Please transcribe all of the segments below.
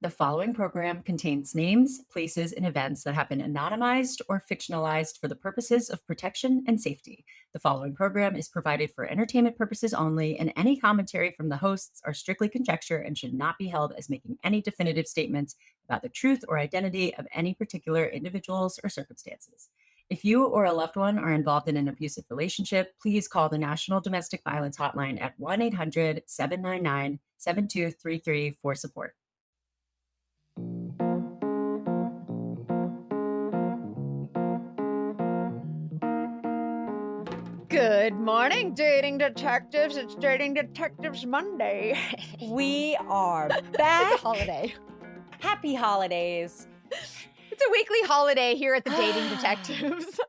The following program contains names, places, and events that have been anonymized or fictionalized for the purposes of protection and safety. The following program is provided for entertainment purposes only, and any commentary from the hosts are strictly conjecture and should not be held as making any definitive statements about the truth or identity of any particular individuals or circumstances. If you or a loved one are involved in an abusive relationship, please call the National Domestic Violence Hotline at 1 800 799 7233 for support. Good morning, dating detectives. It's Dating Detectives Monday. We are It's back. a holiday. Happy holidays. It's a weekly holiday here at the Dating Detectives.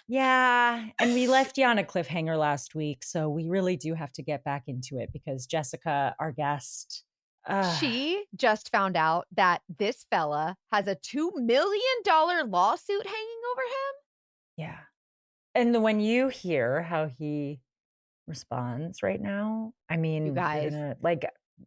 Yeah. And we left you on a cliffhanger last week. So we really do have to get back into it because Jessica, our guest, She just found out that this fella has a $2 million lawsuit hanging over him. yeah. And when you hear how he responds right now, I mean, You guys. you're gonna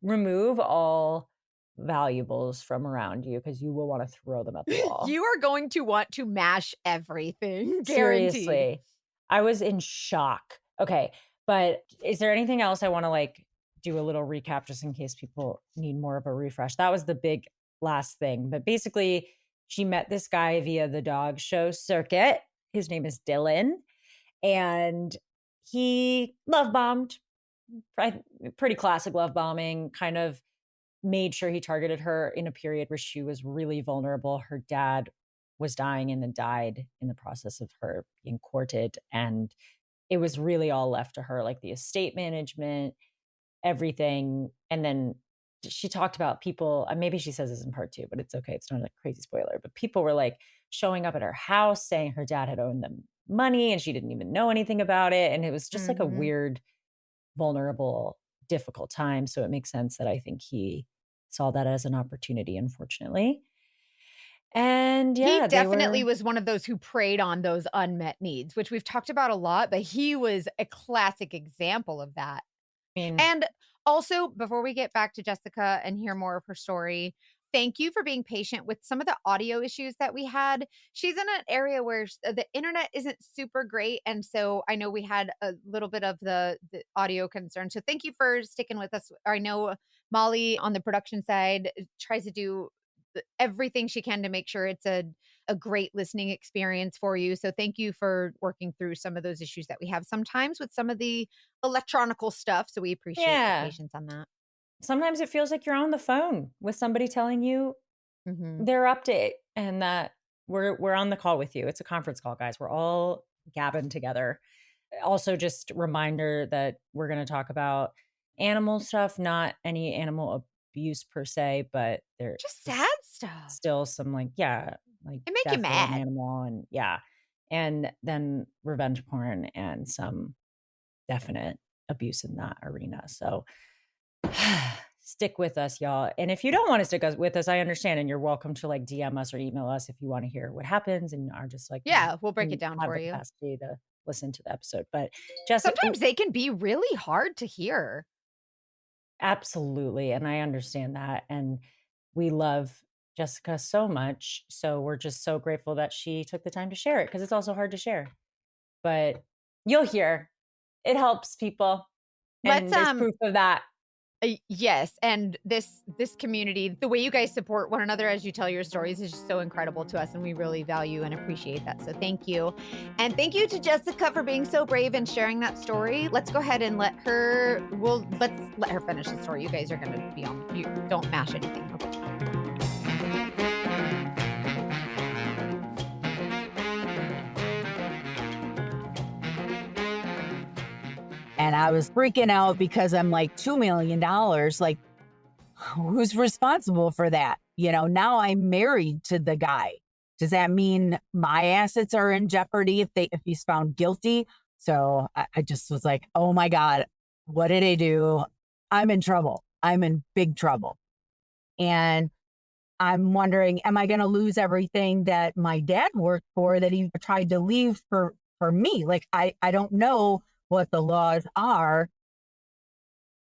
remove all valuables from around you because you will want to throw them at the wall. You are going to want to mash everything. Guaranteed. Seriously. I was in shock. Okay. But is there anything else I want to do a little recap just in case people need more of a refresh? That was the big last thing. But basically, she met this guy via the dog show circuit. His name is Dylan. And he love bombed, pretty classic love bombing, kind of made sure he targeted her in a period where she was really vulnerable. Her dad was dying and then died in the process of her being courted. And it was really all left to her, like the estate management, everything. And then she talked about people, maybe she says this in part two, but it's okay. It's not a crazy spoiler, but people were showing up at her house saying her dad had owed them money and she didn't even know anything about it. And it was just a weird, vulnerable, difficult time. So it makes sense that I think he saw that as an opportunity, unfortunately. And yeah, he definitely was one of those who preyed on those unmet needs, which we've talked about a lot, but he was a classic example of that. And also, before we get back to Jessica and hear more of her story, thank you for being patient with some of the audio issues that we had. She's in an area where the internet isn't super great. And so I know we had a little bit of the audio concern. So thank you for sticking with us. I know Molly on the production side tries to do everything she can to make sure it's a great listening experience for you. So thank you for working through some of those issues that we have sometimes with some of the electronical stuff. So we appreciate your patience on that. Sometimes it feels like you're on the phone with somebody telling you their update and that we're on the call with you. It's a conference call, guys. We're all gabbing together. Also, just reminder that we're going to talk about animal stuff, not any animal abuse per se, but there's just sad stuff. Still some it make you mad. Animal and then revenge porn and some definite abuse in that arena. So stick with us, y'all. And if you don't want to stick with us, I understand. And you're welcome to DM us or email us if you want to hear what happens and are just we'll break it down for you. Capacity to listen to the episode. But Jessica, sometimes they can be really hard to hear. Absolutely. And I understand that. And we love Jessica so much. So we're just so grateful that she took the time to share it because it's also hard to share. But you'll hear. It helps people. And there's proof of that. Yes. And this community, the way you guys support one another as you tell your stories is just so incredible to us. And we really value and appreciate that. So thank you. And thank you to Jessica for being so brave and sharing that story. Let's go ahead and let's let her finish the story. You guys are going to be on, you don't mash anything. Okay. And I was freaking out because I'm $2 million. Who's responsible for that? Now I'm married to the guy. Does that mean my assets are in jeopardy if he's found guilty? So I just was like, oh my God, what did I do? I'm in trouble. I'm in big trouble. And I'm wondering, am I going to lose everything that my dad worked for that he tried to leave for me? I don't know what the laws are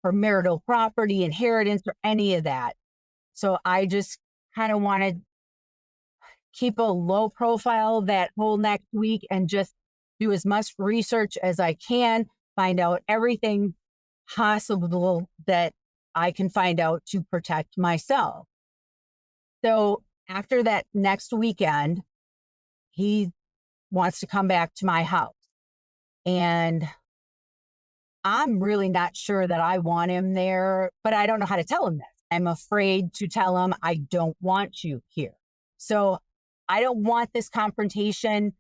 for marital property, inheritance, or any of that. So I just kind of want to keep a low profile that whole next week and just do as much research as I can, find out everything possible that I can find out to protect myself. So after that next weekend, he wants to come back to my house. And I'm really not sure that I want him there, but I don't know how to tell him that. I'm afraid to tell him I don't want you here. So I don't want this confrontation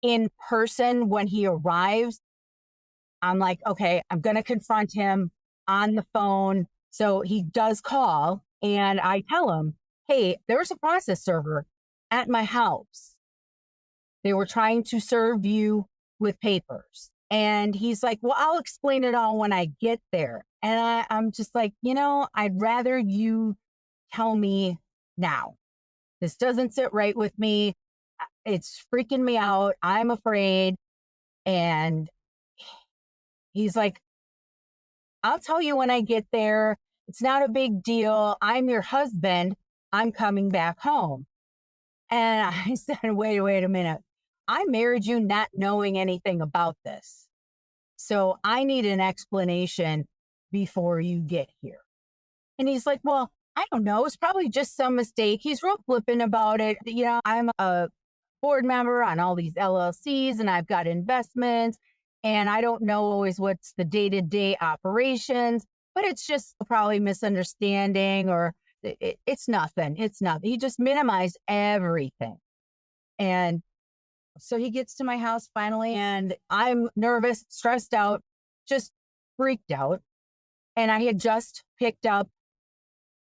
in person when he arrives. I'm like, okay, I'm going to confront him on the phone. So he does call and I tell him, hey, there's a process server at my house. They were trying to serve you with papers. And he's like, well, I'll explain it all when I get there. And I'm just like, I'd rather you tell me now. This doesn't sit right with me. It's freaking me out. I'm afraid. And he's like, I'll tell you when I get there. It's not a big deal. I'm your husband. I'm coming back home. And I said, wait a minute. I married you not knowing anything about this. So I need an explanation before you get here. And he's like, well, I don't know. It's probably just some mistake. He's real flippant about it. I'm a board member on all these LLCs and I've got investments and I don't know always what's the day-to-day operations, but it's just probably misunderstanding or it's nothing. It's nothing. He just minimized everything. And so he gets to my house finally and I'm nervous, stressed out, just freaked out. And I had just picked up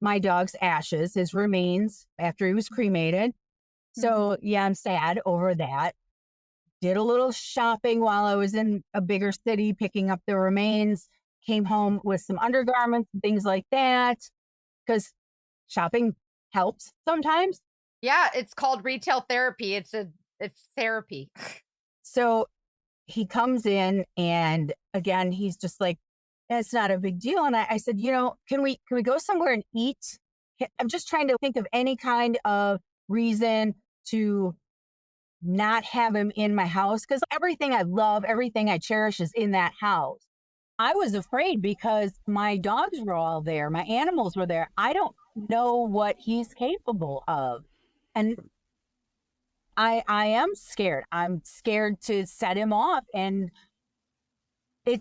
my dog's ashes, his remains after he was cremated. So yeah, I'm sad over that. Did a little shopping while I was in a bigger city, picking up the remains, came home with some undergarments and things like that. Because shopping helps sometimes. Yeah, it's called retail therapy. It's therapy. So he comes in and again, he's just like, it's not a big deal. And I said, can we go somewhere and eat? I'm just trying to think of any kind of reason to not have him in my house because everything I love, everything I cherish is in that house. I was afraid because my dogs were all there. My animals were there. I don't know what he's capable of. And I am scared. I'm scared to set him off. And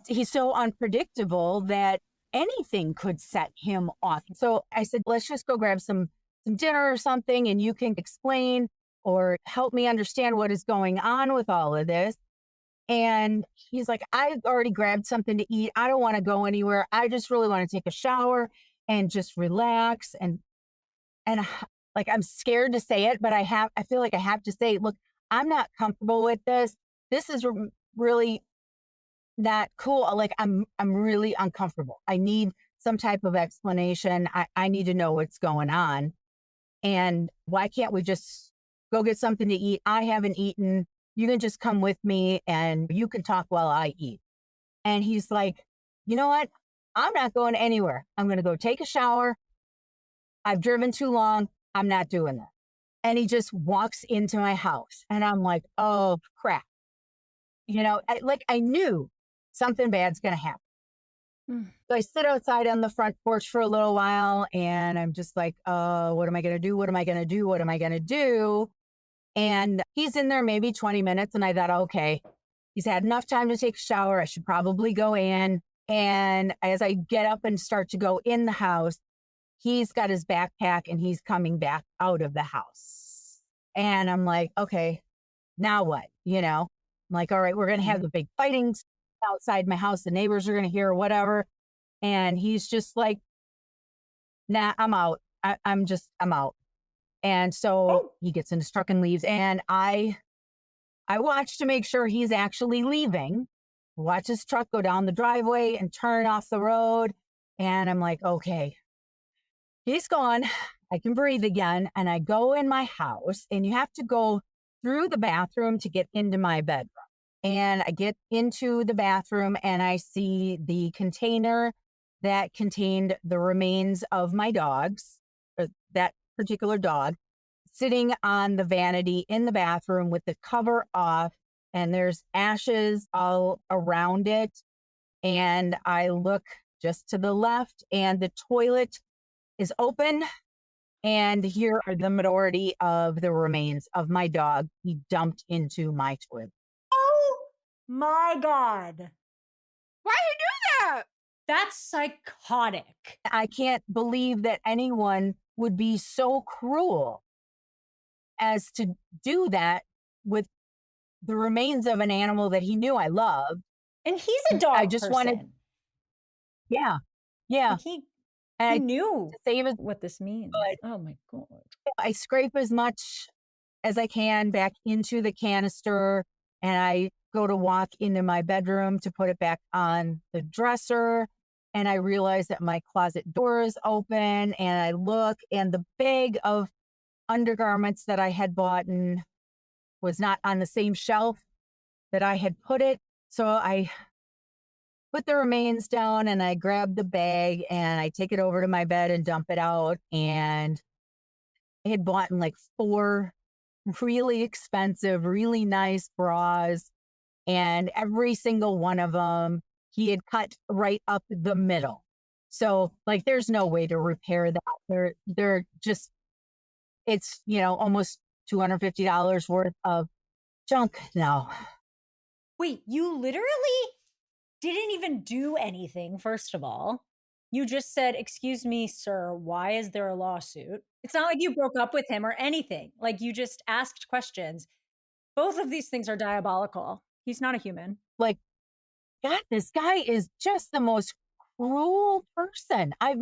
he's so unpredictable that anything could set him off. So I said, let's just go grab some dinner or something and you can explain or help me understand what is going on with all of this. And he's like, I already grabbed something to eat. I don't want to go anywhere. I just really want to take a shower and just relax. And like, I'm scared to say it, but I feel like I have to say, look, I'm not comfortable with this. This is really not cool. Like, I'm really uncomfortable. I need some type of explanation. I need to know what's going on. And why can't we just go get something to eat? I haven't eaten. You can just come with me and you can talk while I eat. And he's like, you know what? I'm not going anywhere. I'm going to go take a shower. I've driven too long. I'm not doing that. And he just walks into my house and I'm like, oh crap. I knew something bad's going to happen. So I sit outside on the front porch for a little while and I'm just like, what am I going to do? What am I going to do? What am I going to do? And he's in there maybe 20 minutes. And I thought, okay, he's had enough time to take a shower. I should probably go in. And as I get up and start to go in the house, he's got his backpack and he's coming back out of the house. And I'm like, okay, now what? I'm like, all right, we're going to have the big fighting outside my house. The neighbors are going to hear whatever. And he's just like, nah, I'm out. I'm out. And so he gets in his truck and leaves. And I watch to make sure he's actually leaving. Watch his truck go down the driveway and turn off the road. And I'm like, okay, he's gone. I can breathe again. And I go in my house and you have to go through the bathroom to get into my bedroom. And I get into the bathroom and I see the container that contained the remains of my dogs that particular dog sitting on the vanity in the bathroom with the cover off, and there's ashes all around it. And I look just to the left, and the toilet is open. And here are the majority of the remains of my dog he dumped into my toilet. Oh my God. Why you do that? That's psychotic. I can't believe that anyone would be so cruel as to do that with the remains of an animal that he knew I loved. And he's a dog I just person. wanted, yeah, yeah. Like he And knew to save his what this means. blood, Oh my God. I scrape as much as I can back into the canister, and I go to walk into my bedroom to put it back on the dresser. And I realize that my closet door is open, and I look, and the bag of undergarments that I had bought was not on the same shelf that I had put it. So I put the remains down, and I grab the bag, and I take it over to my bed and dump it out. And I had bought like 4 really expensive, really nice bras, and every single one of them he had cut right up the middle. So like there's no way to repair that. They're just, it's, almost $250 worth of junk now. Wait, you literally didn't even do anything, first of all. You just said, "Excuse me, sir, why is there a lawsuit?" It's not like you broke up with him or anything. Like you just asked questions. Both of these things are diabolical. He's not a human. Like, God, this guy is just the most cruel person. I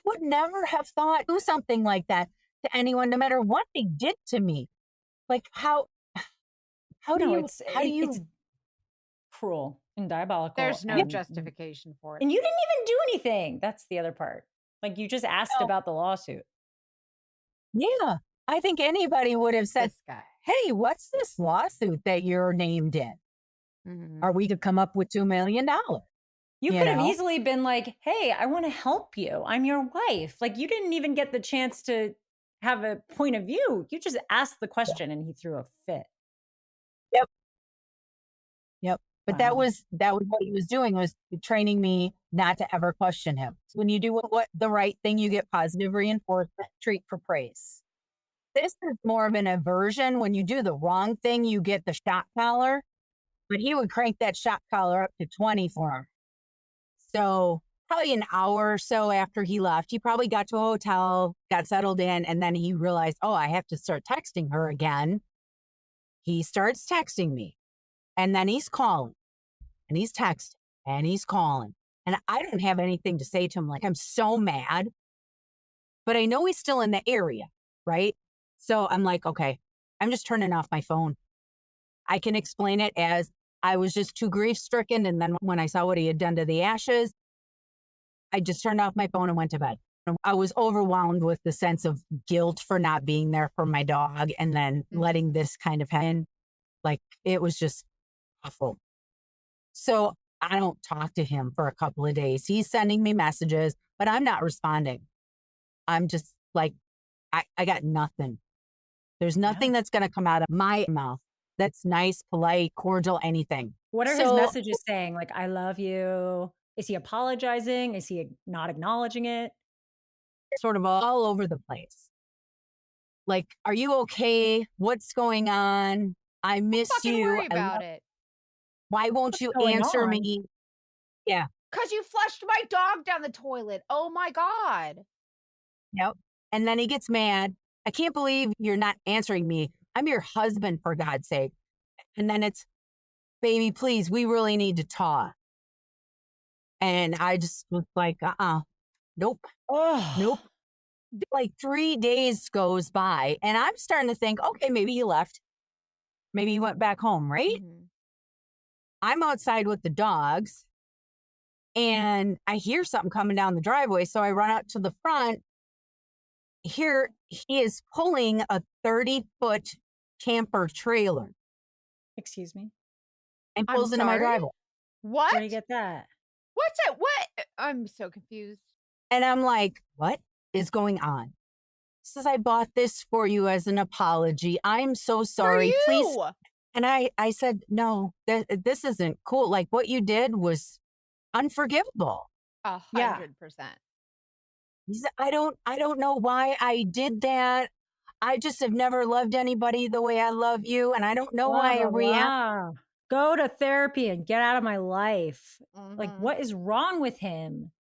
would never have thought do something like that to anyone, no matter what they did to me. Like how do No, you it's cruel and diabolical. There's no justification for it. And you didn't even do anything. That's the other part. Like you just asked about the lawsuit. Yeah. I think anybody would have said, This guy. "Hey, what's this lawsuit that you're named in? Are we to come up with $2 million?" You could have easily been like, "Hey, I want to help you. I'm your wife." Like you didn't even get the chance to have a point of view. You just asked the question and he threw a fit. Yep. But that was what he was doing, was training me not to ever question him. When you do what the right thing, you get positive reinforcement, treat for praise. This is more of an aversion. When you do the wrong thing, you get the shot collar. But he would crank that shot collar up to 20 for him. So probably an hour or so after he left, he probably got to a hotel, got settled in, and then he realized, oh, I have to start texting her again. He starts texting me, and then he's calling, and he's texting, and he's calling. And I don't have anything to say to him. Like, I'm so mad, but I know he's still in the area, right? So I'm like, okay, I'm just turning off my phone. I can explain it as I was just too grief stricken. And then when I saw what he had done to the ashes, I just turned off my phone and went to bed. I was overwhelmed with the sense of guilt for not being there for my dog, and then letting this kind of happen. Like, it was just awful. So I don't talk to him for a couple of days. He's sending me messages, but I'm not responding. I'm just like, I got nothing. There's nothing that's going to come out of my mouth that's nice, polite, cordial, anything. What are his messages saying? Like, I love you. Is he apologizing? Is he not acknowledging it? Sort of all over the place. Like, are you okay? What's going on? I miss you. Worry about it. Why won't you answer me? Yeah. Because you flushed my dog down the toilet. Oh my God. Yep. And then he gets mad. I can't believe you're not answering me. I'm your husband, for God's sake. And then it's, baby, please, we really need to talk. And I just was like, nope. Nope. Like 3 days goes by, and I'm starting to think, okay, maybe he left. Maybe he went back home, right? I'm outside with the dogs, and I hear something coming down the driveway. So I run out to the front. Here he is pulling a 30-foot camper trailer. Excuse me? And pulls into my driveway. What? Where do you get that? What's it? What? I'm so confused. And I'm like, what is going on? says, I bought this for you as an apology. I'm so For sorry. Please. you. And I said, no, this isn't cool. Like what you did was unforgivable. Yeah. 100%. He said, I don't know why I did that. I just have never loved anybody the way I love you. And I don't know Blah, why I blah, react. blah. Go to therapy and get out of my life. Like, Mhm. what is wrong with him?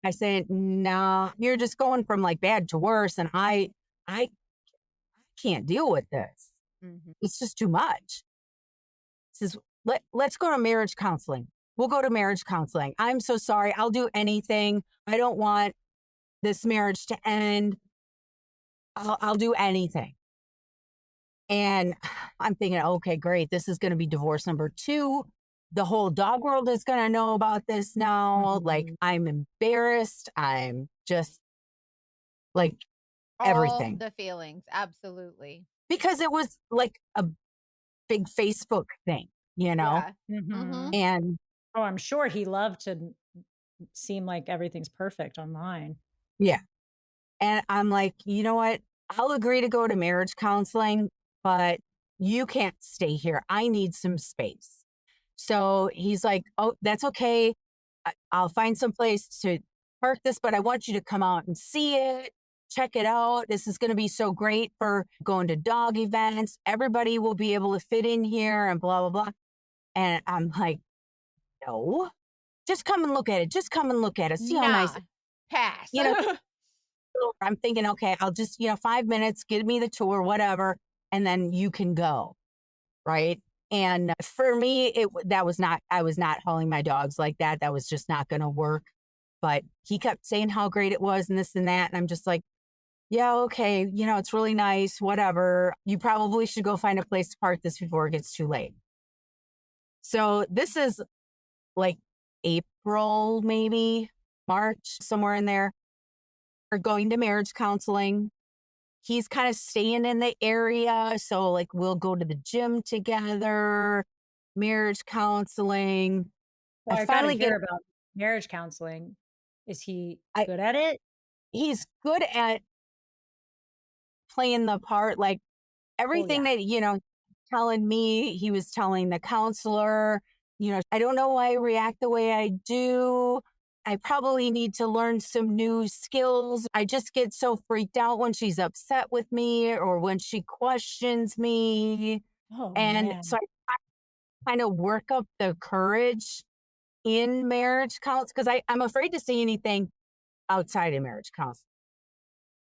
I said, no, you're just going from like bad to worse. And I can't deal with this. Mhm. It's just too much. He says, let's go to marriage counseling. We'll go to marriage counseling. I'm so sorry. I'll do anything. I don't want this marriage to end. I'll do anything. And I'm thinking, okay, great. This is going to be divorce number 2. The whole dog world is going to know about this now. Like, I'm embarrassed. I'm just like All everything. the feelings. Absolutely. Because it was like a big Facebook thing, you know? Yeah. Mhm. And Oh, I'm sure he loved to seem like everything's perfect online. yeah. And I'm like, you know what? I'll agree to go to marriage counseling, but you can't stay here. I need some space. So he's like, oh, that's okay. I'll find some place to park this, but I want you to come out and see it, check it out. This is going to be so great for going to dog events. Everybody will be able to fit in here and blah, blah, blah. And I'm like, no, just come and look at it. Just come and look at it. See how nice, Nah. Pass. you know, I'm thinking, okay, I'll just, 5 minutes, give me the tour, whatever, and then you can go. Right. And for me, I was not hauling my dogs like that. That was just not going to work. But he kept saying how great it was and this and that. And I'm just like, yeah, okay. It's really nice, whatever. You probably should go find a place to park this before it gets too late. So this is like April, maybe March, somewhere in there. We're going to marriage counseling. He's kind of staying in the area. So like we'll go to the gym together, marriage counseling. Well, I I gotta finally hear about marriage counseling. Is he I good at it? he's good at playing the part. Like Well, everything yeah. that, telling me, he was telling the counselor, I don't know why I react the way I do. I probably need to learn some new skills. I just get so freaked out when she's upset with me or when she questions me. Oh, And so man. I kind of work up the courage in marriage counseling because I'm afraid to say anything outside of marriage counseling.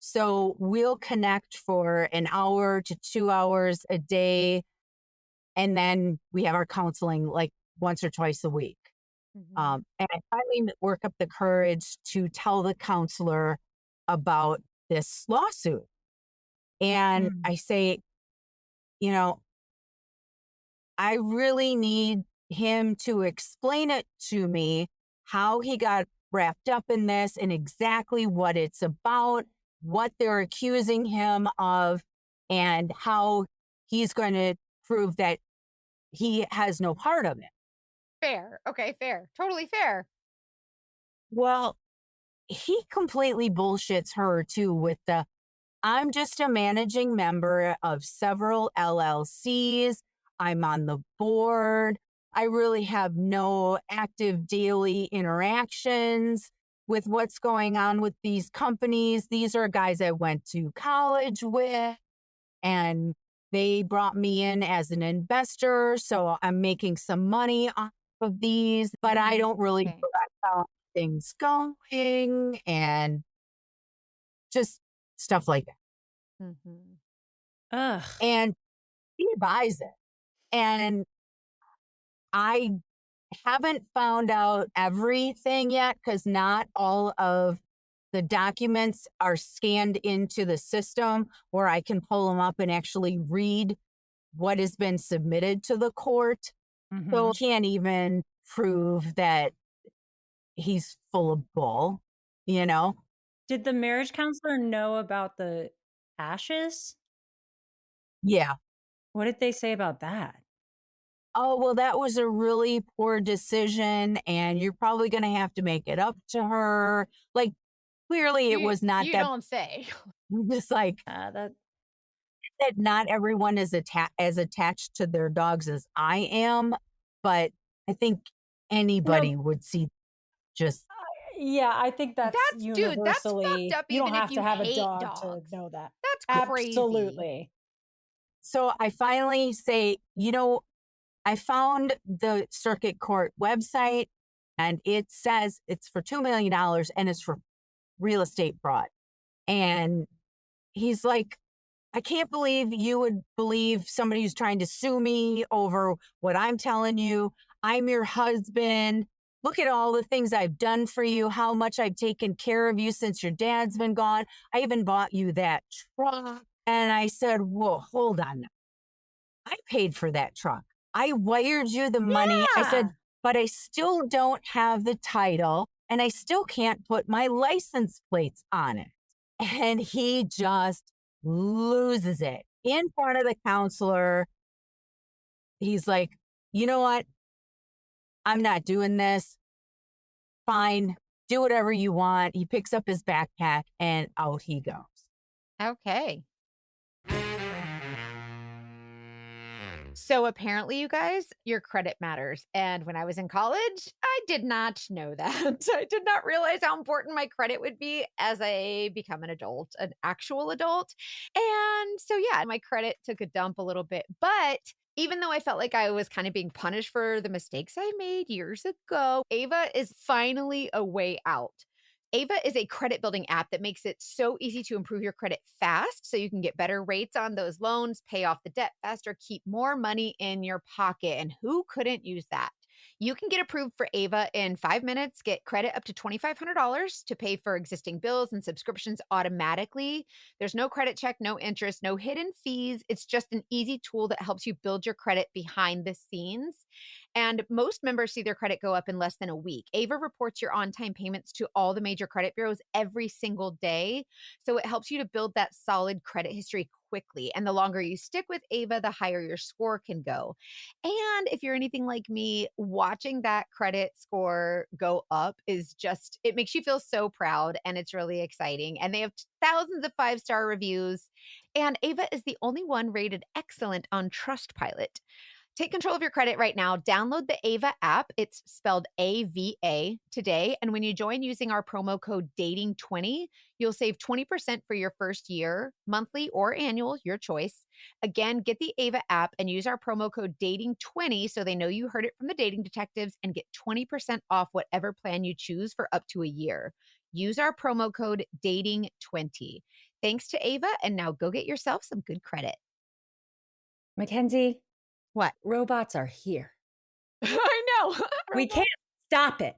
So we'll connect for an hour to 2 hours a day. And then we have our counseling like once or twice a week. Mhm. And I finally work up the courage to tell the counselor about this lawsuit. And Mm. I say, you know, I really need him to explain it to me how he got wrapped up in this and exactly what it's about, what they're accusing him of, and how he's going to prove that he has no part of it. Fair. Okay, fair. Totally fair. Well, he completely bullshits her too with the I'm just a managing member of several LLCs. I'm on the board. I really have no active daily interactions with what's going on with these companies. These are guys I went to college with, and they brought me in as an investor. So I'm making some money off of these, but I don't really Okay. direct how things going and just stuff like that. Mhm. Ugh. And he buys it. And I haven't found out everything yet because not all of the documents are scanned into the system where I can pull them up and actually read what has been submitted to the court. So Mhm. can't even prove that he's full of bull, you know? Did the marriage counselor know about the ashes? Yeah. What did they say about that? Oh, well, that was a really poor decision, and you're probably going to have to make it up to her. Like, clearly, it You was not you that. don't say. I'm just like, that that not everyone is as attached to their dogs as I am, but I think no, anybody would see just yeah, I think that's Dude, that's fucked universally. up You don't even if have to you have a hate dog to dogs. know that. That's crazy. Absolutely. so I finally say, I found the circuit court website and it says it's for $2 million and it's for real estate fraud. And he's like, I can't believe you would believe somebody who's trying to sue me over what I'm telling you. I'm your husband. Look at all the things I've done for you, how much I've taken care of you since your dad's been gone. I even bought you that truck. And I said, whoa, hold on. I paid for that truck. I wired you the money. I said, Yeah. but I still don't have the title and I still can't put my license plates on it. And he just loses it in front of the counselor. He's like, you know what? I'm not doing this. Fine. Do whatever you want. He picks up his backpack and out he goes. Okay. So apparently, you guys, your credit matters. And when I was in college, I did not know that. I did not realize how important my credit would be as I become an adult, an actual adult. And so, yeah, my credit took a dump a little bit. But even though I felt like I was kind of being punished for the mistakes I made years ago, Ava is finally a way out. Ava is a credit building app that makes it so easy to improve your credit fast so you can get better rates on those loans, pay off the debt faster, keep more money in your pocket. And who couldn't use that? You can get approved for Ava in 5 minutes, get credit up to $2,500 to pay for existing bills and subscriptions automatically. There's no credit check, no interest, no hidden fees. It's just an easy tool that helps you build your credit behind the scenes. And most members see their credit go up in less than a week. Ava reports your on time payments to all the major credit bureaus every single day. So it helps you to build that solid credit history quickly. And the longer you stick with Ava, the higher your score can go. And if you're anything like me, watching that credit score go up is just, it makes you feel so proud and it's really exciting. And they have thousands of 5-star reviews. And Ava is the only one rated excellent on Trustpilot. Take control of your credit right now. Download the Ava app. It's spelled AVA today. And when you join using our promo code DATING20, you'll save 20% for your first year, monthly or annual, your choice. Again, get the Ava app and use our promo code DATING20 so they know you heard it from the dating detectives and get 20% off whatever plan you choose for up to a year. Use our promo code DATING20. Thanks to Ava. And now go get yourself some good credit. Mackenzie, What? robots are here. I know. We can't stop it.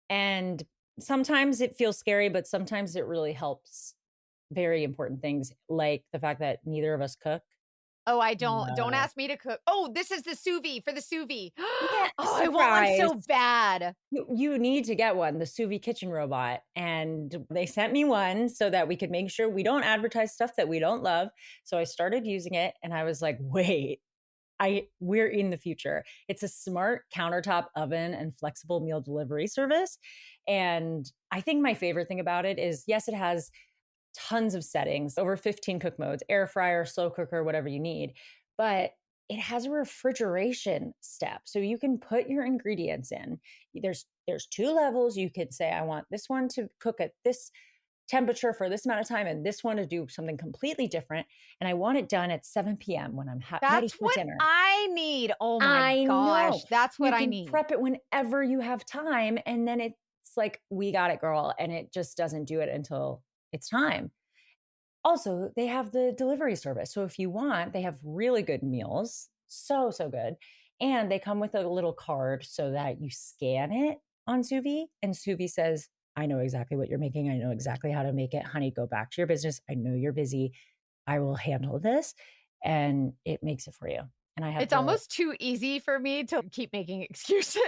And sometimes it feels scary, but sometimes it really helps very important things, like the fact that neither of us cook. Oh, I don't. Don't No. ask me to cook. Oh, this is the sous vide for the sous vide. Yeah, Oh, I want one so surprise. bad. You need to get one, the sous vide kitchen robot. And they sent me one so that we could make sure we don't advertise stuff that we don't love. So I started using it and I was like, wait, we're in the future. It's a smart countertop oven and flexible meal delivery service. And I think my favorite thing about it is, yes, it has tons of settings, over 15 cook modes, air fryer, slow cooker, whatever you need. But it has a refrigeration step. So you can put your ingredients in. There's 2 levels. You could say, I want this one to cook at this temperature for this amount of time and this one to do something completely different. And I want it done at 7 p.m. when I'm ready That's for what dinner. I need. Oh my gosh. know. That's what You I can need. prep it whenever you have time. And then it's like, we got it, girl. And it just doesn't do it until it's time. Also, they have the delivery service. So if you want, they have really good meals. So good. And they come with a little card so that you scan it on sous vide. And sous vide says, I know exactly what you're making. I know exactly how to make it. Honey, go back to your business. I know you're busy. I will handle this. And it makes it for you. And I have It's almost too easy for me to keep making excuses.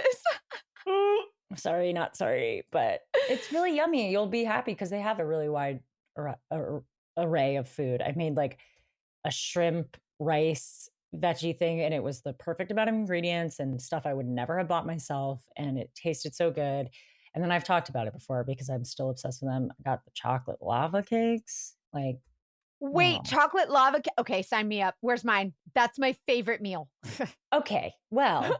sorry, not sorry, but it's really yummy. You'll be happy because they have a really wide array of food. I made like a shrimp, rice, veggie thing, and it was the perfect amount of ingredients and stuff I would never have bought myself. And it tasted so good. And then I've talked about it before because I'm still obsessed with them. I got the chocolate lava cakes. Like, Wait, Oh. chocolate lava okay, sign me up. Where's mine? That's my favorite meal. Okay, well,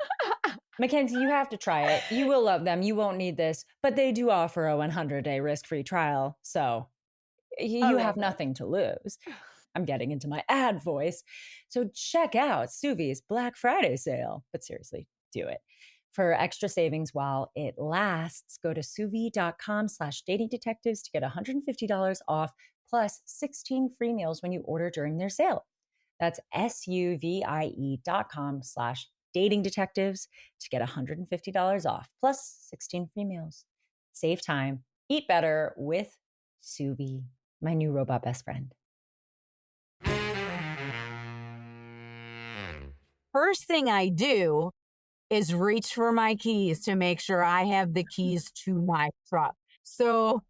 Mackenzie, you have to try it. You will love them. You won't need this, but they do offer a 100-day risk-free trial, so you have Okay. nothing to lose. I'm getting into my ad voice. So check out Suvi's Black Friday sale. But seriously, do it. For extra savings while it lasts, go to suvi.com/dating detectives to get $150 off plus 16 free meals when you order during their sale. That's SUVIE.com/dating detectives to get $150 off plus 16 free meals. Save time, eat better with Suvi, my new robot best friend. First thing I do is reach for my keys to make sure I have the keys to my truck. So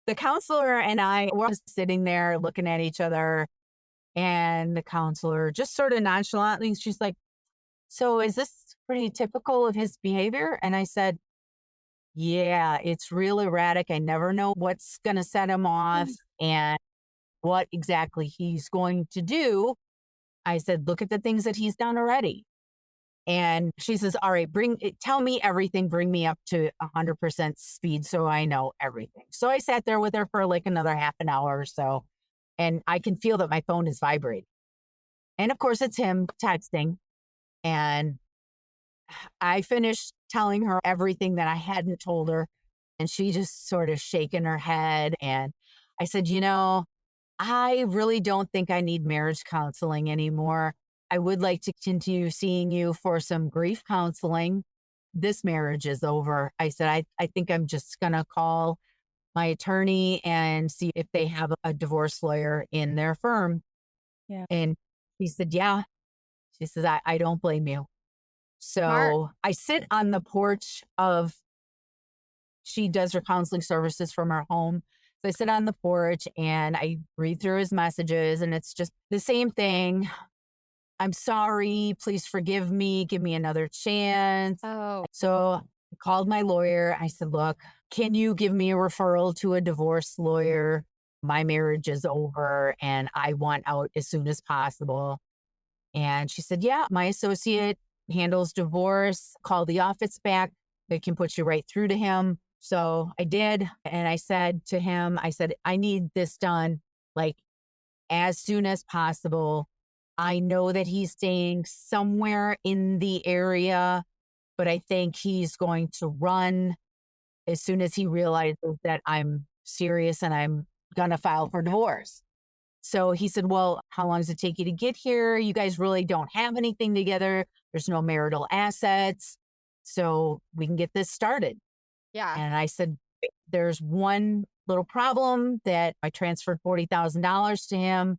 the counselor and I were sitting there looking at each other, and the counselor just sort of nonchalantly, she's like, "So is this pretty typical of his behavior?" And I said, "Yeah, it's real erratic. I never know what's going to set him off and what exactly he's going to do." I said, "Look at the things that he's done already." And she says, "All right, tell me everything. Bring me up to 100% speed so I know everything." So I sat there with her for like another half an hour or so, and I can feel that my phone is vibrating. And of course, it's him texting. And I finished telling her everything that I hadn't told her, and she just sort of shaking her head. And I said, I really don't think I need marriage counseling anymore. I would like to continue seeing you for some grief counseling. This marriage is over. I said, I think I'm just going to call my attorney and see if they have a divorce lawyer in their firm. Yeah. And he said, yeah. She says, I don't blame you. Smart. So I sit on the porch she does her counseling services from her home. So I sit on the porch and I read through his messages, and it's just the same thing. "I'm sorry. Please forgive me. Give me another chance." Oh. So I called my lawyer. I said, "Look, can you give me a referral to a divorce lawyer? My marriage is over and I want out as soon as possible." And she said, "Yeah, my associate handles divorce. Call the office back. They can put you right through to him." So I did. And I said to him, I said, "I need this done like as soon as possible. I know that he's staying somewhere in the area, but I think he's going to run as soon as he realizes that I'm serious and I'm going to file for divorce." So he said, "Well, how long does it take you to get here? You guys really don't have anything together. There's no marital assets. So we can get this started." Yeah. And I said, "There's one little problem that I transferred $40,000 to him,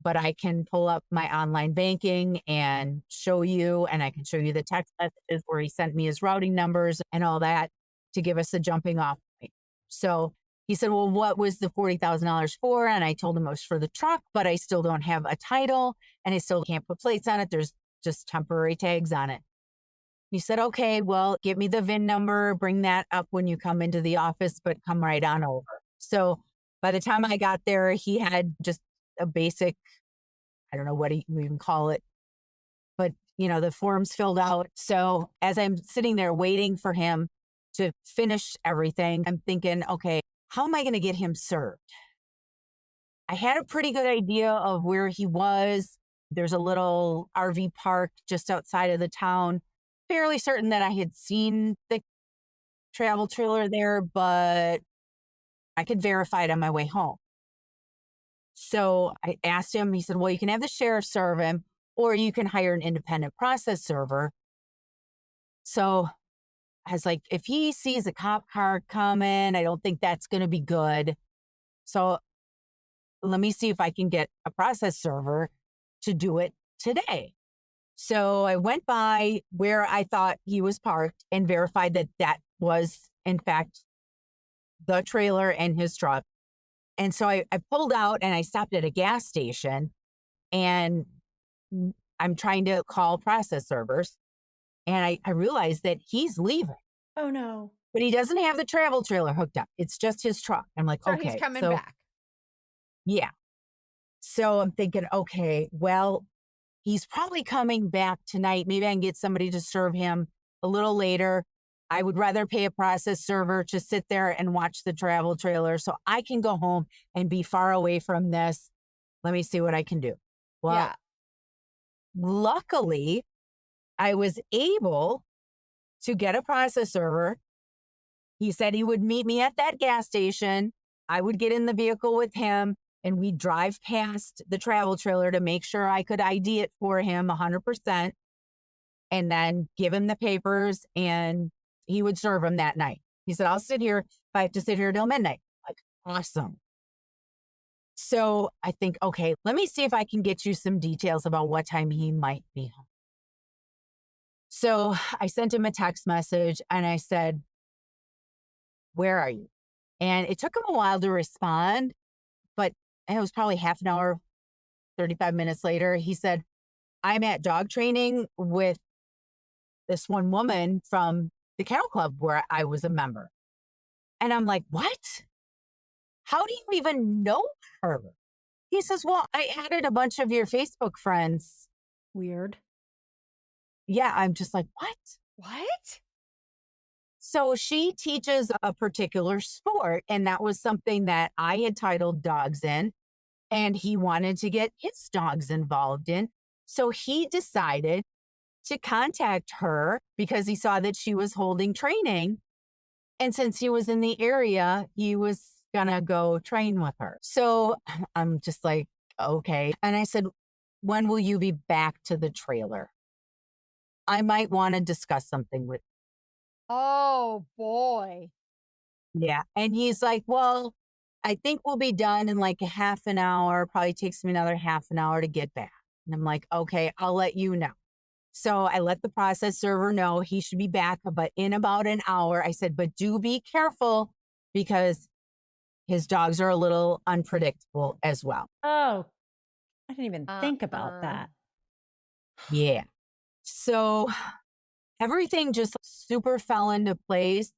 but I can pull up my online banking and show you, and I can show you the text messages where he sent me his routing numbers and all that to give us a jumping off point." So he said, "Well, what was the $40,000 for?" And I told him it was for the truck, but I still don't have a title and I still can't put plates on it. There's just temporary tags on it. He said, "Okay, well, give me the VIN number, bring that up when you come into the office, but come right on over." So by the time I got there, he had just a basic, I don't know what you even call it, but the forms filled out. So as I'm sitting there waiting for him to finish everything, I'm thinking, okay, how am I going to get him served? I had a pretty good idea of where he was. There's a little RV park just outside of the town. Fairly certain that I had seen the travel trailer there, but I could verify it on my way home. So I asked him, he said, "Well, you can have the sheriff serve him, or you can hire an independent process server." So I was like, if he sees a cop car coming, I don't think that's going to be good. So let me see if I can get a process server to do it today. So I went by where I thought he was parked and verified that that was, in fact, the trailer and his truck. And so I pulled out and I stopped at a gas station, and I'm trying to call process servers. And I realized that he's leaving, Oh, no. but he doesn't have the travel trailer hooked up. It's just his truck. I'm like, So he's okay. coming So back. yeah. So I'm thinking, okay, well, he's probably coming back tonight. Maybe I can get somebody to serve him a little later. I would rather pay a process server to sit there and watch the travel trailer so I can go home and be far away from this. Let me see what I can do. Well, Yeah. luckily, I was able to get a process server. He said he would meet me at that gas station. I would get in the vehicle with him and we'd drive past the travel trailer to make sure I could ID it for him 100% and then give him the papers and he would serve him that night. He said, I'll sit here if I have to sit here till midnight. Like, awesome. So I think, okay, let me see if I can get you some details about what time he might be home. So I sent him a text message and I said, where are you? And it took him a while to respond, but it was probably half an hour, 35 minutes later. He said, I'm at dog training with this one woman from the kennel club where I was a member. And I'm like, what? How do you even know her? He says, well, I added a bunch of your Facebook friends. Weird. Yeah, I'm just like, what? What? So she teaches a particular sport, and that was something that I had titled Dogs in, and he wanted to get his dogs involved in. So he decided to contact her because he saw that she was holding training. And since he was in the area, he was going to go train with her. So I'm just like, okay. And I said, when will you be back to the trailer? I might want to discuss something with Oh boy. you. Yeah. And he's like, well, I think we'll be done in like a half an hour. Probably takes me another half an hour to get back. And I'm like, okay, I'll let you know. So I let the process server know he should be back, but in about an hour. I said, but do be careful because his dogs are a little unpredictable as well. Oh, I didn't even think about Uh-uh. that. Yeah. So everything just super fell into place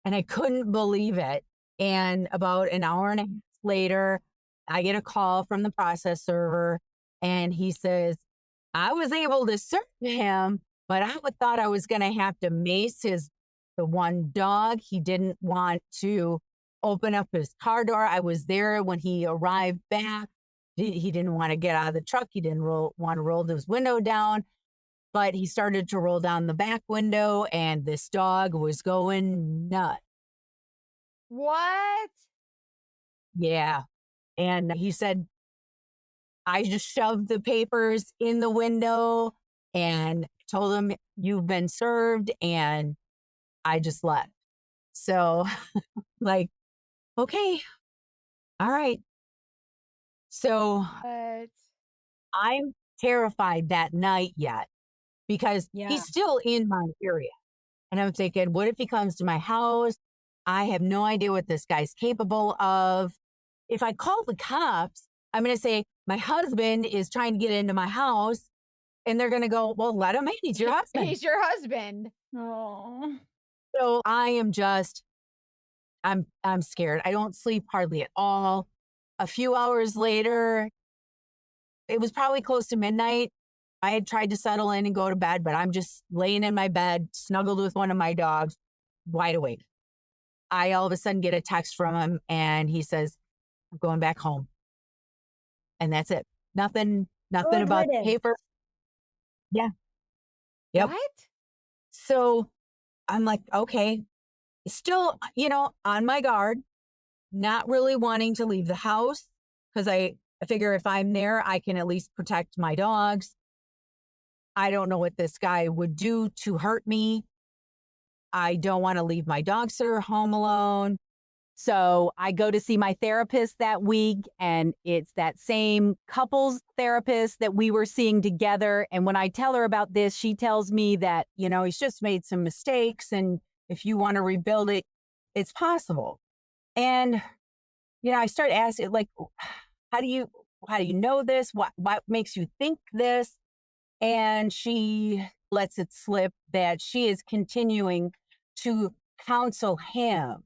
and I couldn't believe it. And about an hour and a half later, I get a call from the process server and he says, I was able to serve him, but I thought I was going to have to mace the one dog. He didn't want to open up his car door. I was there when he arrived back. He didn't want to get out of the truck. He didn't want to roll his window down, but he started to roll down the back window and this dog was going nuts. What? Yeah. And he said, I just shoved the papers in the window and told him, you've been served. And I just left. So, like, okay, all right. So What? I'm terrified that night yet because Yeah. he's still in my area. And I'm thinking, what if he comes to my house? I have no idea what this guy's capable of. If I call the cops, I'm going to say, my husband is trying to get into my house. And they're going to go, well, let him in. He's your husband. He's your husband. Oh. So I am just, I'm scared. I don't sleep hardly at all. A few hours later, it was probably close to midnight. I had tried to settle in and go to bed, but I'm just laying in my bed, snuggled with one of my dogs, wide awake. I all of a sudden get a text from him and he says, I'm going back home. And that's it. Nothing Good about the riddance. paper. Yeah. Yep. What? So I'm like, okay, still, on my guard, not really wanting to leave the house because I figure if I'm there, I can at least protect my dogs. I don't know what this guy would do to hurt me. I don't want to leave my dog sitter home alone. So I go to see my therapist that week, and it's that same couples therapist that we were seeing together. And when I tell her about this, she tells me that, he's just made some mistakes. And if you want to rebuild it, it's possible. And, I start asking, like, how do you know this? What makes you think this? And she lets it slip that she is continuing to counsel him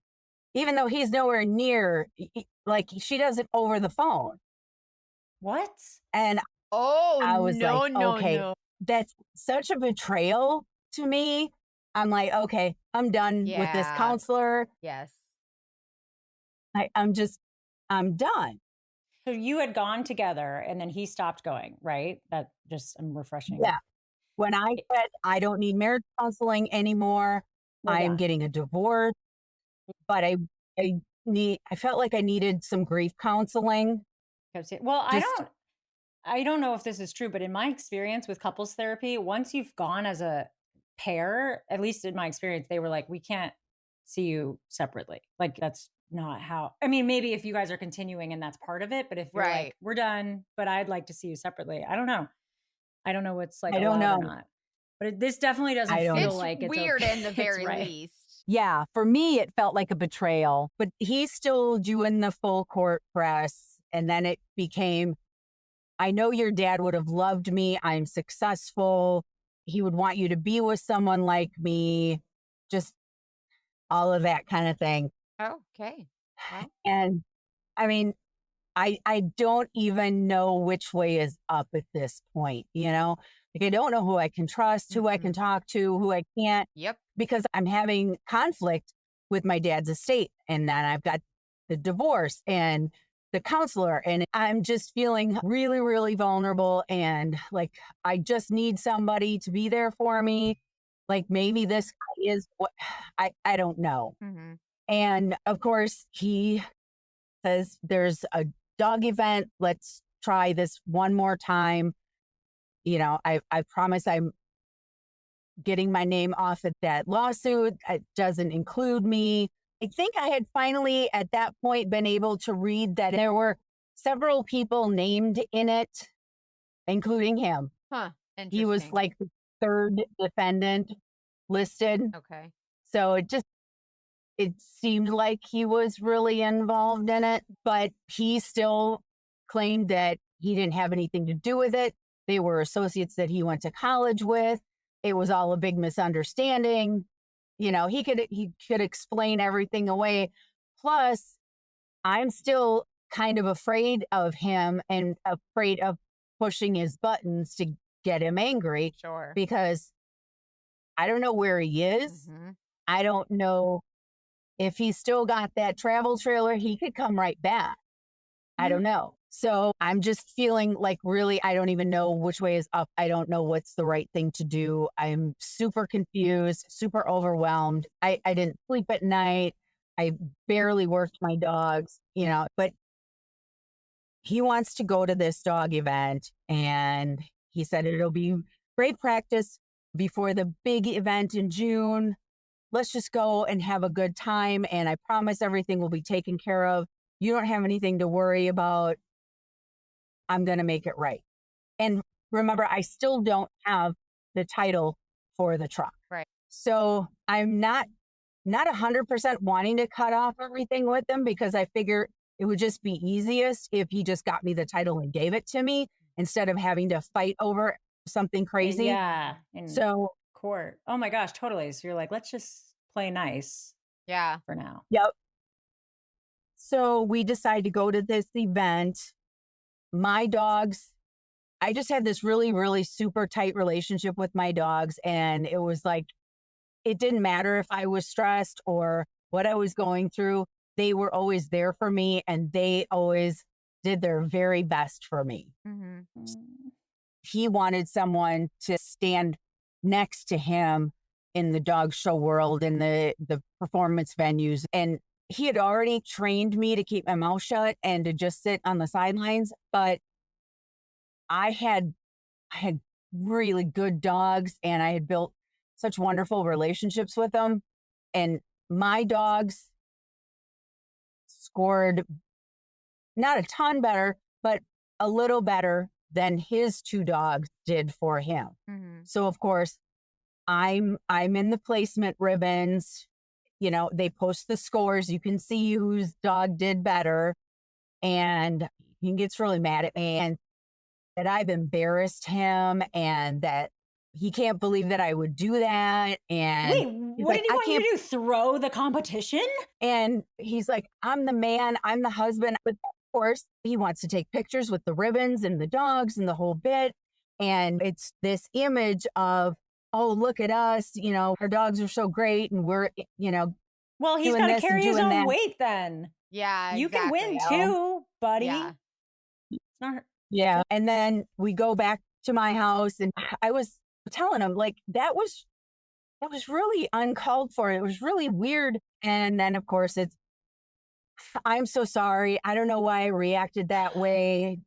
even though he's nowhere near, like she does it over the phone. What? And Oh, I was no, like, no, okay, no. that's such a betrayal to me. I'm like, okay, I'm done with this Yeah. counselor. Yes. I'm done. So you had gone together and then he stopped going, right? That just, I'm refreshing. Yeah. When I said I don't need marriage counseling anymore, We're I'm done. getting a divorce, but I felt like I needed some grief counseling. Well, Just I don't know if this is true, but in my experience with couples therapy, once you've gone as a pair, at least in my experience, they were like, we can't see you separately. Like, that's not how, I mean, maybe if you guys are continuing and that's part of it, but if you're like, Right. we're done, but I'd like to see you separately. I don't know. I don't know what's like I don't allowed or know. not. But this definitely doesn't I don't feel It's like it's weird okay. in the It's very right. least. Yeah, for me, it felt like a betrayal, but he's still doing the full court press. And then it became, I know your dad would have loved me. I'm successful. He would want you to be with someone like me, just all of that kind of thing. Oh, okay. Well, And I mean, I don't even know which way is up at this point, you know? Like I don't know who I can trust, who I can talk to, who I can't, yep. because I'm having conflict with my dad's estate. And then I've got the divorce and the counselor. And I'm just feeling really, really vulnerable. And like, I just need somebody to be there for me. Like maybe this guy is what I don't know. Mm-hmm. And of course, he says there's a dog event. Let's try this one more time. You know, I promise I'm getting my name off of that lawsuit. It doesn't include me. I think I had finally at that point been able to read that there were several people named in it, including him. Huh. He was Interesting. like the third defendant listed. Okay. So it seemed like he was really involved in it, but he still claimed that he didn't have anything to do with it. They were associates that he went to college with. It was all a big misunderstanding. You know, he could explain everything away. Plus, I'm still kind of afraid of him and afraid of pushing his buttons to get him angry Sure. because I don't know where he is. Mm-hmm. I don't know if he's still got that travel trailer, he could come right back. I don't know. So I'm just feeling like really, I don't even know which way is up. I don't know what's the right thing to do. I'm super confused, super overwhelmed. I didn't sleep at night. I barely worked my dogs, you know, but he wants to go to this dog event and he said it'll be great practice before the big event in June. Let's just go and have a good time. And I promise everything will be taken care of. You don't have anything to worry about. I'm going to make it right. And remember, I still don't have the title for the truck. Right. So I'm not 100% wanting to cut off everything with them because I figure it would just be easiest if he just got me the title and gave it to me instead of having to fight over something crazy. Yeah. So court. Oh my gosh, totally. So you're like, let's just play nice. Yeah. For now. Yep. So we decided to go to this event. My dogs, I just had this really, really super tight relationship with my dogs. And it was like, it didn't matter if I was stressed or what I was going through. They were always there for me and they always did their very best for me. Mm-hmm. He wanted someone to stand next to him in the dog show world, in the performance venues. And he had already trained me to keep my mouth shut and to just sit on the sidelines. But I had really good dogs and I had built such wonderful relationships with them. And my dogs scored not a ton better, but a little better than his two dogs did for him. Mm-hmm. So of course, I'm in the placement ribbons. You know, they post the scores. You can see whose dog did better. And he gets really mad at me and that I've embarrassed him and that he can't believe that I would do that. And wait, he's what like, did he want you to do? Throw the competition? And he's like, I'm the man, I'm the husband. But course, he wants to take pictures with the ribbons and the dogs and the whole bit. And it's this image of, oh, look at us, our dogs are so great. And we're, Well, he's doing got to this and carry his doing own that. weight then. Yeah, You can win too, buddy. Yeah. It's not. Yeah. And then we go back to my house and I was telling him, like, that was really uncalled for. It was really weird. And then of course I'm so sorry. I don't know why I reacted that way.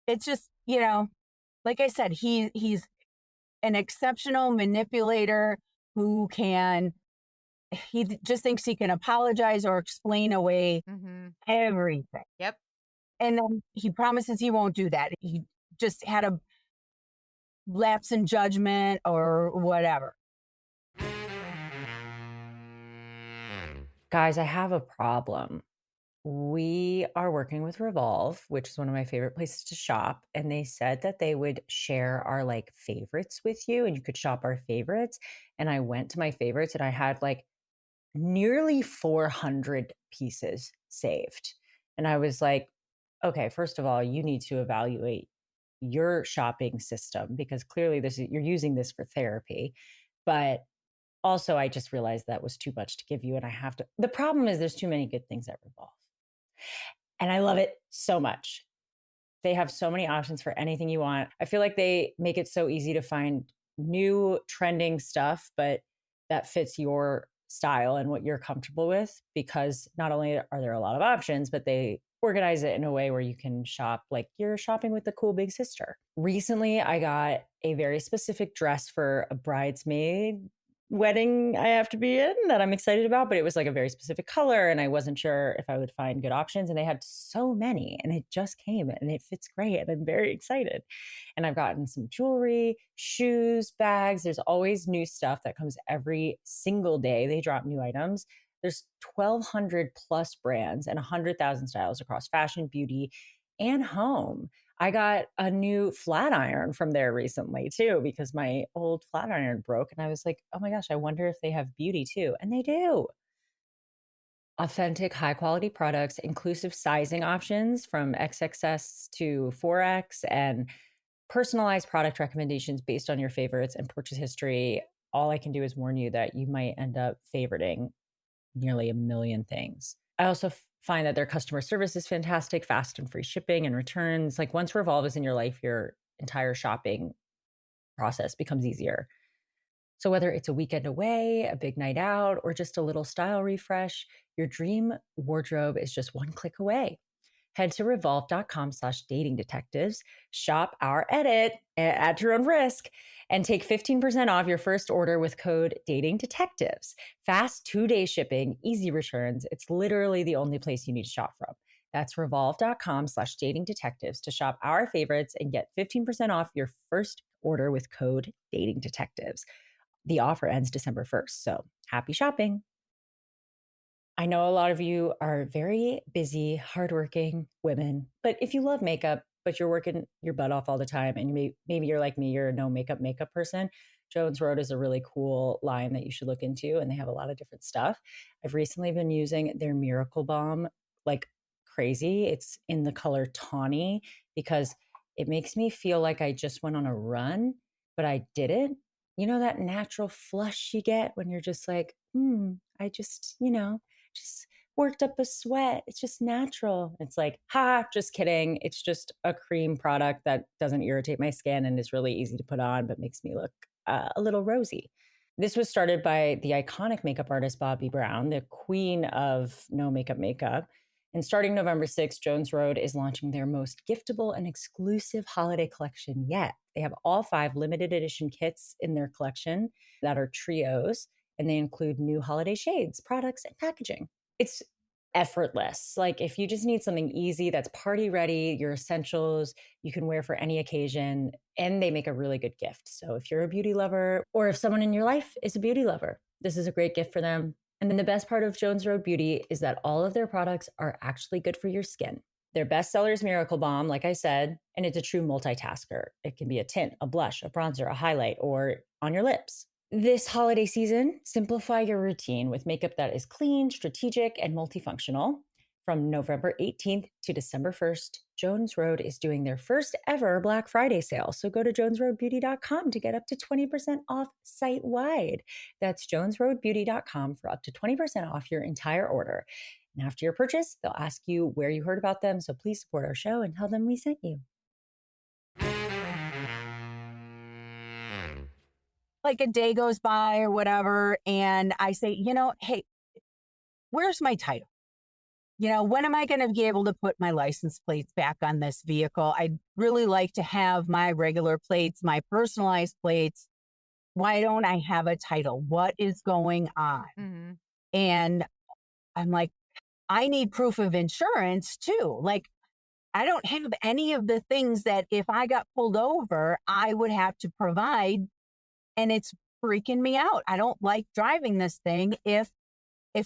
It's just, like I said, he's an exceptional manipulator who just thinks he can apologize or explain away everything. Yep. And then he promises he won't do that. He just had a lapse in judgment or whatever. Guys, I have a problem. We are working with Revolve, which is one of my favorite places to shop. And they said that they would share our like favorites with you and you could shop our favorites. And I went to my favorites and I had like nearly 400 pieces saved. And I was like, okay, first of all, you need to evaluate your shopping system because clearly you're using this for therapy. But also, I just realized that was too much to give you. And the problem is there's too many good things at Revolve. And I love it so much. They have so many options for anything you want. I feel like they make it so easy to find new trending stuff, but that fits your style and what you're comfortable with, because not only are there a lot of options, but they organize it in a way where you can shop like you're shopping with the cool big sister. Recently, I got a very specific dress for a bridesmaid wedding I have to be in that I'm excited about, but it was like a very specific color and I wasn't sure if I would find good options. And they had so many and it just came and it fits great. And I'm very excited. And I've gotten some jewelry, shoes, bags. There's always new stuff that comes every single day. They drop new items. There's 1,200 plus brands and 100,000 styles across fashion, beauty, and home. I got a new flat iron from there recently too, because my old flat iron broke. And I was like, oh my gosh, I wonder if they have beauty too. And they do. Authentic, high quality products, inclusive sizing options from XXS to 4X, and personalized product recommendations based on your favorites and purchase history. All I can do is warn you that you might end up favoriting nearly 1 million things. I also find that their customer service is fantastic, fast and free shipping and returns. Like once Revolve is in your life, your entire shopping process becomes easier. So whether it's a weekend away, a big night out, or just a little style refresh, your dream wardrobe is just one click away. Head to revolve.com/dating detectives, shop our edit at your own risk, and take 15% off your first order with code dating detectives. Fast 2-day shipping, easy returns. It's literally the only place you need to shop from. That's revolve.com/dating detectives to shop our favorites and get 15% off your first order with code dating detectives. The offer ends December 1st. So happy shopping. I know a lot of you are very busy, hardworking women, but if you love makeup, but you're working your butt off all the time and maybe you're like me, you're a no makeup person, Jones Road is a really cool line that you should look into, and they have a lot of different stuff. I've recently been using their Miracle Balm like crazy. It's in the color tawny because it makes me feel like I just went on a run, but I didn't. You know, that natural flush you get when you're just like, I just worked up a sweat. It's just natural. It's like, just kidding. It's just a cream product that doesn't irritate my skin and is really easy to put on, but makes me look a little rosy. This was started by the iconic makeup artist, Bobbi Brown, the queen of no makeup. And starting November 6th, Jones Road is launching their most giftable and exclusive holiday collection yet. They have all 5 limited edition kits in their collection that are trios, and they include new holiday shades, products, and packaging. It's effortless. Like if you just need something easy that's party ready, your essentials you can wear for any occasion, and they make a really good gift. So if you're a beauty lover or if someone in your life is a beauty lover, this is a great gift for them. And then the best part of Jones Road Beauty is that all of their products are actually good for your skin. Their bestseller is Miracle Balm, like I said, and it's a true multitasker. It can be a tint, a blush, a bronzer, a highlight, or on your lips. This holiday season, simplify your routine with makeup that is clean, strategic, and multifunctional. From November 18th to December 1st, Jones Road is doing their first ever Black Friday sale. So go to jonesroadbeauty.com to get up to 20% off site-wide. That's jonesroadbeauty.com for up to 20% off your entire order. And after your purchase, they'll ask you where you heard about them. So please support our show and tell them we sent you. Like a day goes by or whatever, and I say, hey, where's my title? When am I going to be able to put my license plates back on this vehicle? I'd really like to have my regular plates, my personalized plates. Why don't I have a title? What is going on? Mm-hmm. And I'm like, I need proof of insurance too. Like, I don't have any of the things that if I got pulled over, I would have to provide. And it's freaking me out. I don't like driving this thing if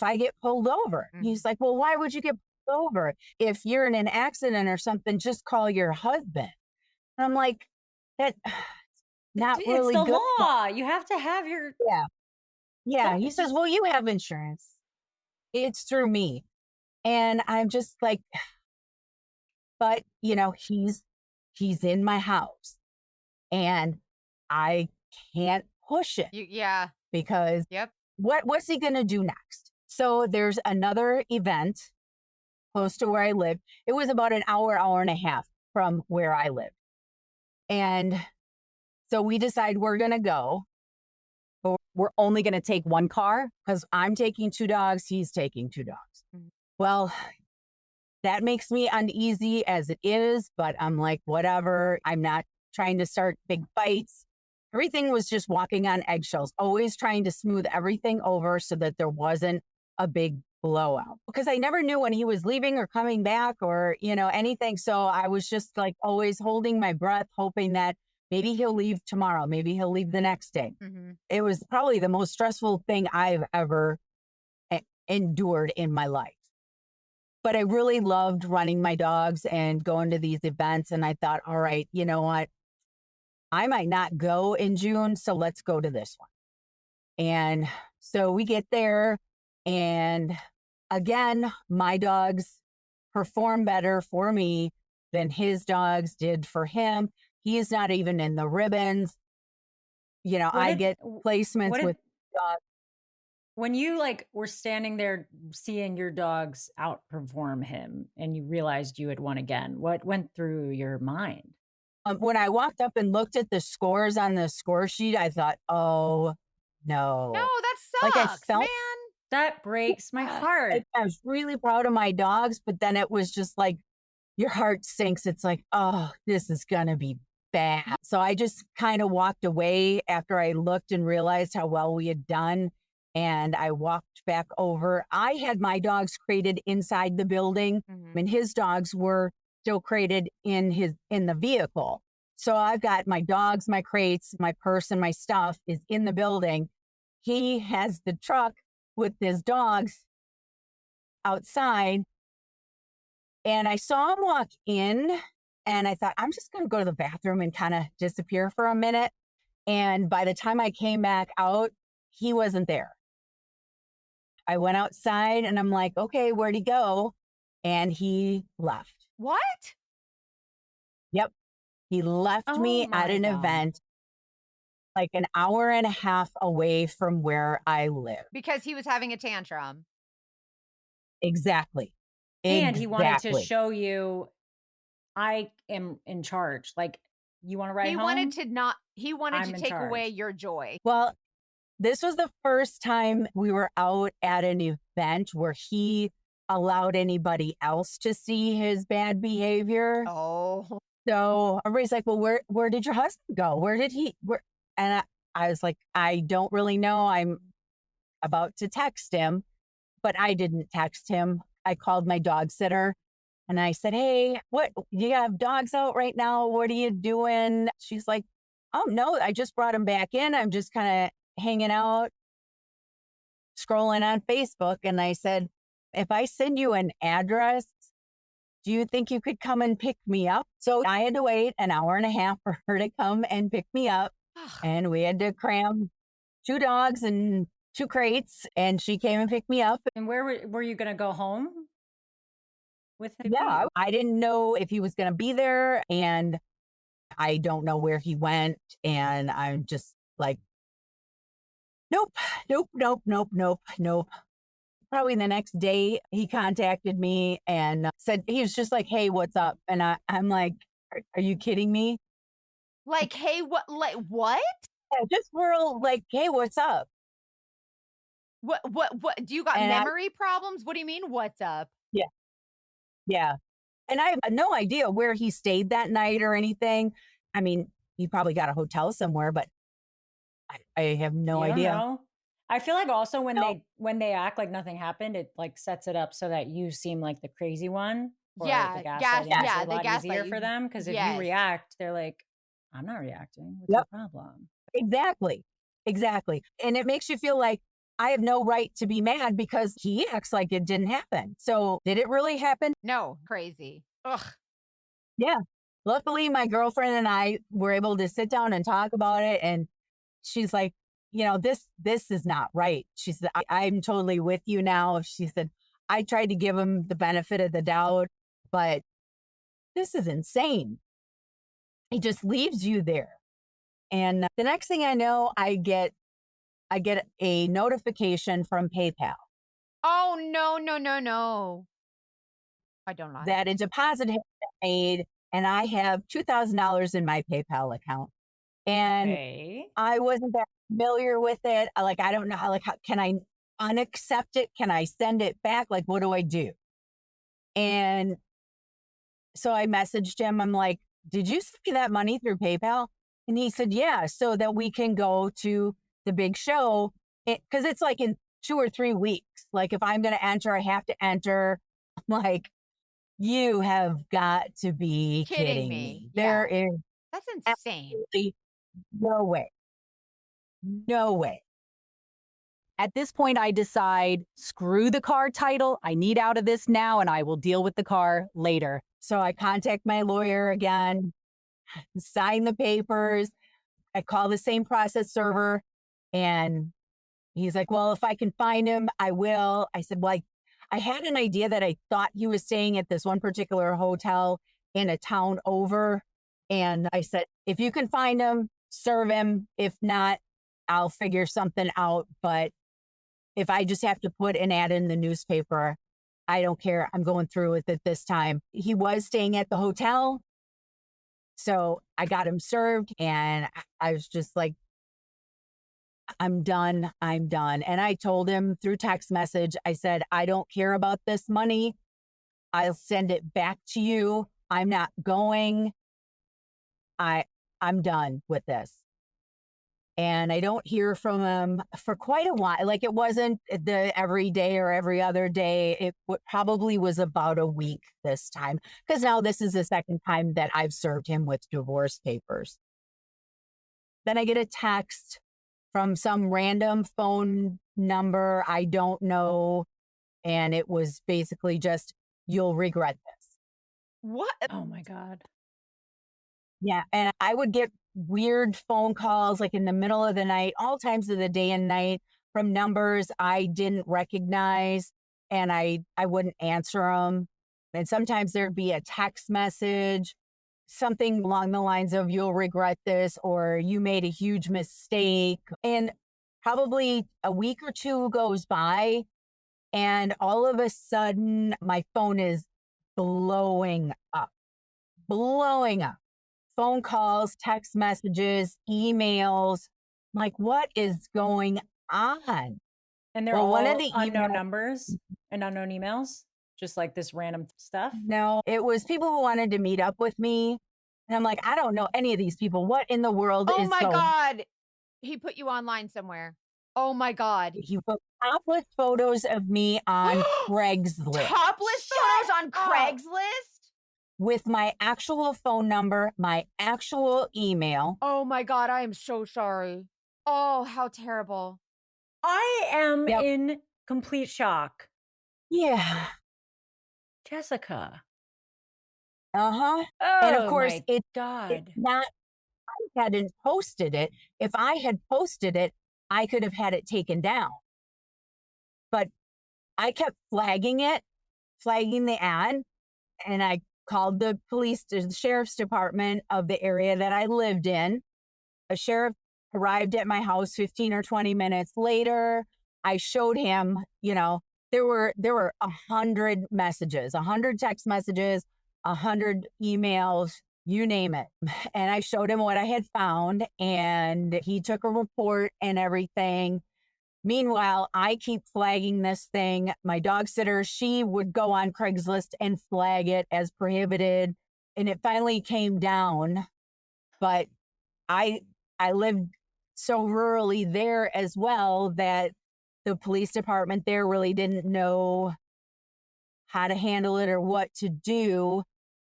I get pulled over. Mm-hmm. He's like, well, why would you get pulled over? If you're in an accident or something, just call your husband. And I'm like, that's not really it's the good. law. You have to have your... Yeah. He says, well, you have insurance. It's through me. And I'm just like, but he's in my house and I can't push it. Because Yep. What's he going to do next? So there's another event close to where I live. It was about an hour and a half from where I live. And so we decide we're going to go, but we're only going to take one car because I'm taking 2 dogs. He's taking 2 dogs. Mm-hmm. Well, that makes me uneasy as it is, but I'm like, whatever. I'm not trying to start big fights. Everything was just walking on eggshells, always trying to smooth everything over so that there wasn't a big blowout. Because I never knew when he was leaving or coming back or, anything. So I was just like always holding my breath, hoping that maybe he'll leave tomorrow. Maybe he'll leave the next day. Mm-hmm. It was probably the most stressful thing I've ever endured in my life. But I really loved running my dogs and going to these events. And I thought, all right, you know what? I might not go in June, so let's go to this one. And so we get there, and again, my dogs perform better for me than his dogs did for him. He's not even in the ribbons. I get placements with dogs. When you were standing there seeing your dogs outperform him and you realized you had won again, what went through your mind? When I walked up and looked at the scores on the score sheet, I thought, oh, no. No, that sucks, man. That breaks my heart. I was really proud of my dogs, but then it was just like, your heart sinks. It's like, oh, this is going to be bad. So I just kind of walked away after I looked and realized how well we had done. And I walked back over. I had my dogs crated inside the building, and his dogs were still crated in the vehicle. So I've got my dogs, my crates, my purse, and my stuff is in the building. He has the truck with his dogs outside. And I saw him walk in, and I thought, I'm just going to go to the bathroom and kind of disappear for a minute. And by the time I came back out, he wasn't there. I went outside and I'm like, okay, where'd he go? And he left. What? Yep. He left me at an event like an hour and a half away from where I live. Because he was having a tantrum. Exactly. And he wanted to show you, I am in charge. You want to ride home? He wanted to take away your joy. Well, this was the first time we were out at an event where he allowed anybody else to see his bad behavior. Oh. So everybody's like, well, where did your husband go? Where did he? And I was like, I don't really know. I'm about to text him, but I didn't text him. I called my dog sitter and I said, hey, what, you have dogs out right now? What are you doing? She's like, oh, no, I just brought him back in. I'm just kind of hanging out, scrolling on Facebook. And I said, if I send you an address, do you think you could come and pick me up? So I had to wait an hour and a half for her to come and pick me up. And we had to cram 2 dogs and 2 crates. And she came and picked me up. And where were you going to go home? with Yeah, him? I didn't know if he was going to be there, and I don't know where he went. And I'm just like, nope, nope, nope, nope, nope, nope. Probably the next day, he contacted me and said, he was just like, hey, what's up? And I'm like, are you kidding me? Like, hey, what? Like, what? Yeah, just real like, hey, what's up? What? Do you got And memory problems? What do you mean, what's up? yeah, yeah. And I have no idea where he stayed that night or anything. I mean, he probably got a hotel somewhere, but I have no You don't idea. know. I feel like also No. when they act like nothing happened, it like sets it up so that you seem like the crazy one, or the Yeah, gaslighting makes it yeah, a they lot easier gaslight for you. them. Because if you Yes. react, they're like, "I'm not reacting. What's your Yep. problem?" Exactly. Exactly. And it makes you feel like I have no right to be mad because he acts like it didn't happen. So did it really happen? No, crazy. Ugh. Yeah. Luckily, my girlfriend and I were able to sit down and talk about it. And she's like, this is not right. She said, I'm totally with you now. She said, I tried to give him the benefit of the doubt, but this is insane. He just leaves you there. And the next thing I know, I get a notification from PayPal Oh, no, no, no, no. I don't like that a deposit has been made and I have $2,000 in my PayPal account. And Okay. I wasn't that familiar with it. I don't know how can I unaccept it? Can I send it back? Like, what do I do? And so I messaged him. I'm like, did you send me that money through PayPal? And he said, yeah, so that we can go to the big show. Because it's like in 2 or 3 weeks. Like, if I'm going to enter, I have to enter. I'm like, you have got to be kidding kidding me. me. There Yeah. is That's insane. absolutely no way. No way. At this point, I decide, screw the car title. I need out of this now, and I will deal with the car later. So I contact my lawyer again, sign the papers. I call the same process server, and he's like, well, if I can find him, I will. I said, well, I had an idea that I thought he was staying at this one particular hotel in a town over. And I said, if you can find him, serve him. If not, I'll figure something out. But if I just have to put an ad in the newspaper, I don't care. I'm going through with it this time. He was staying at the hotel. So I got him served and I was just like, I'm done. I'm done. And I told him through text message, I said, I don't care about this money. I'll send it back to you. I'm not going. I I'm done with this. And I don't hear from him for quite a while. Like, it wasn't the every day or every other day. It probably was about a week this time, because now this is the second time that I've served him with divorce papers. Then I get a text from some random phone number I don't know. And it was basically just, you'll regret this. What? Oh my God. Yeah. And I would get weird phone calls like in the middle of the night, all times of the day and night, from numbers I didn't recognize. And I wouldn't answer them. And sometimes there'd be a text message, something along the lines of, you'll regret this, or you made a huge mistake. And probably a week or two goes by, and all of a sudden my phone is blowing up, blowing up. Phone calls, text messages, emails. I'm like, what is going on? And they're Well, one of all the unknown emails, numbers and unknown emails, just like this random stuff. no, it was people who wanted to meet up with me. And I'm like, I don't know any of these people. What in the world Oh is my going? God. He put you online somewhere. Oh my God. He put topless photos of me on Craigslist Topless photos on up. Craigslist? with my actual phone number, my actual email. Oh my God. I am so sorry. Oh, how terrible. I am Yep. in complete shock. Yeah. Jessica. Uh-huh. Oh And of course, my it's God. not, I hadn't posted it. If I had posted it, I could have had it taken down. But I kept flagging the ad. and I called the sheriff's department of the area that I lived in. A sheriff arrived at my house 15 or 20 minutes later. I showed him, there were 100 messages, 100 text messages, 100 emails, you name it. And I showed him what I had found, and he took a report and everything. Meanwhile, I keep flagging this thing. My dog sitter, she would go on Craigslist and flag it as prohibited. And it finally came down. But I I lived so rurally there as well that the police department there really didn't know how to handle it or what to do.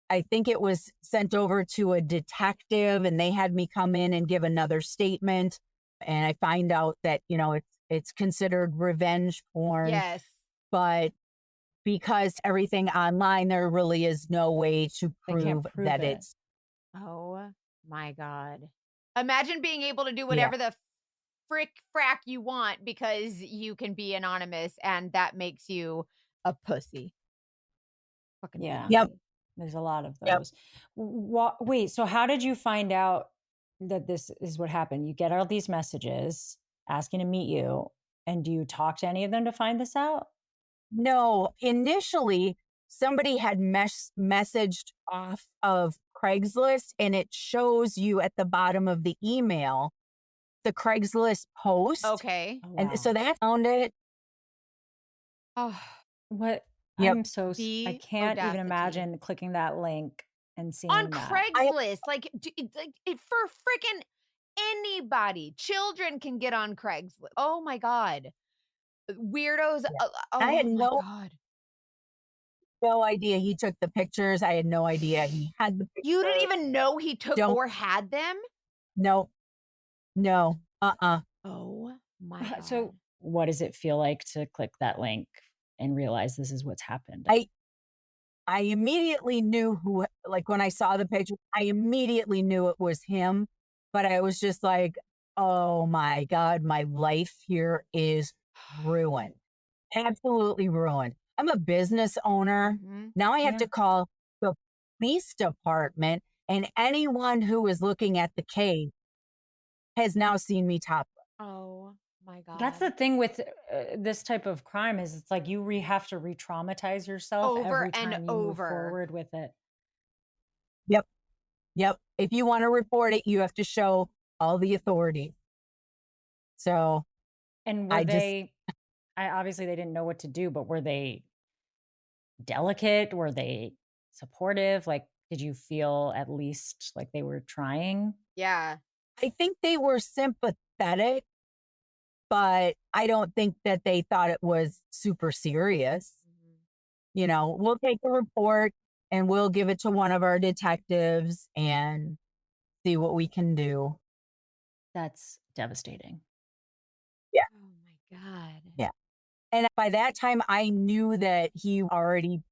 I think it was sent over to a detective and they had me come in and give another statement. And I find out that, it's considered revenge porn, Yes. but because everything online, there really is no way to They can't prove prove that it. it's, Oh my God. Imagine being able to do yeah, whatever the frick frack you want because you can be anonymous and that makes you a pussy. Fucking Yeah. yep, pussy. There's a lot of yep. those. Wait, so how did you find out that this is what happened? You get all these messages asking to meet you, and do you talk to any of them to find this out? No, initially somebody had messaged off of Craigslist and it shows you at the bottom of the email the Craigslist post. Okay. Oh, And so wow. that found it. Oh, What? Yep. I the can't even audacity. imagine clicking that link and On seeing that. Craigslist, like, for freaking anybody, children can get on Craigslist. Oh my God. Weirdos. Yeah. I Oh had my no God. no idea he took the pictures. I had no idea he had the You didn't pictures. even know he took Don't or had them? no, no, Oh my So, God. what does it feel like to click that link and realize this is what's happened? I immediately knew like when I saw the picture, I immediately knew it was him, but I was just like, oh my God, my life here is ruined. Absolutely ruined. I'm a business owner. Mhm. Now I have Yeah. to call the police department, and anyone who is looking at the case has now seen me topless. Oh my That's God. the thing with this type of crime is it's like you have to re-traumatize yourself Over every and time you move over. forward with it. Yep. Yep. If you want to report it, you have to show all the authority. So And were I just, they obviously they didn't know what to do, but were they delicate? Were they supportive? Like, did you feel at least like they were trying? Yeah. I think they were sympathetic, but I don't think that they thought it was super serious. Mhm. We'll take a report and we'll give it to one of our detectives and see what we can do. That's devastating. Yeah. Oh my God. Yeah. And by that time, I knew that he already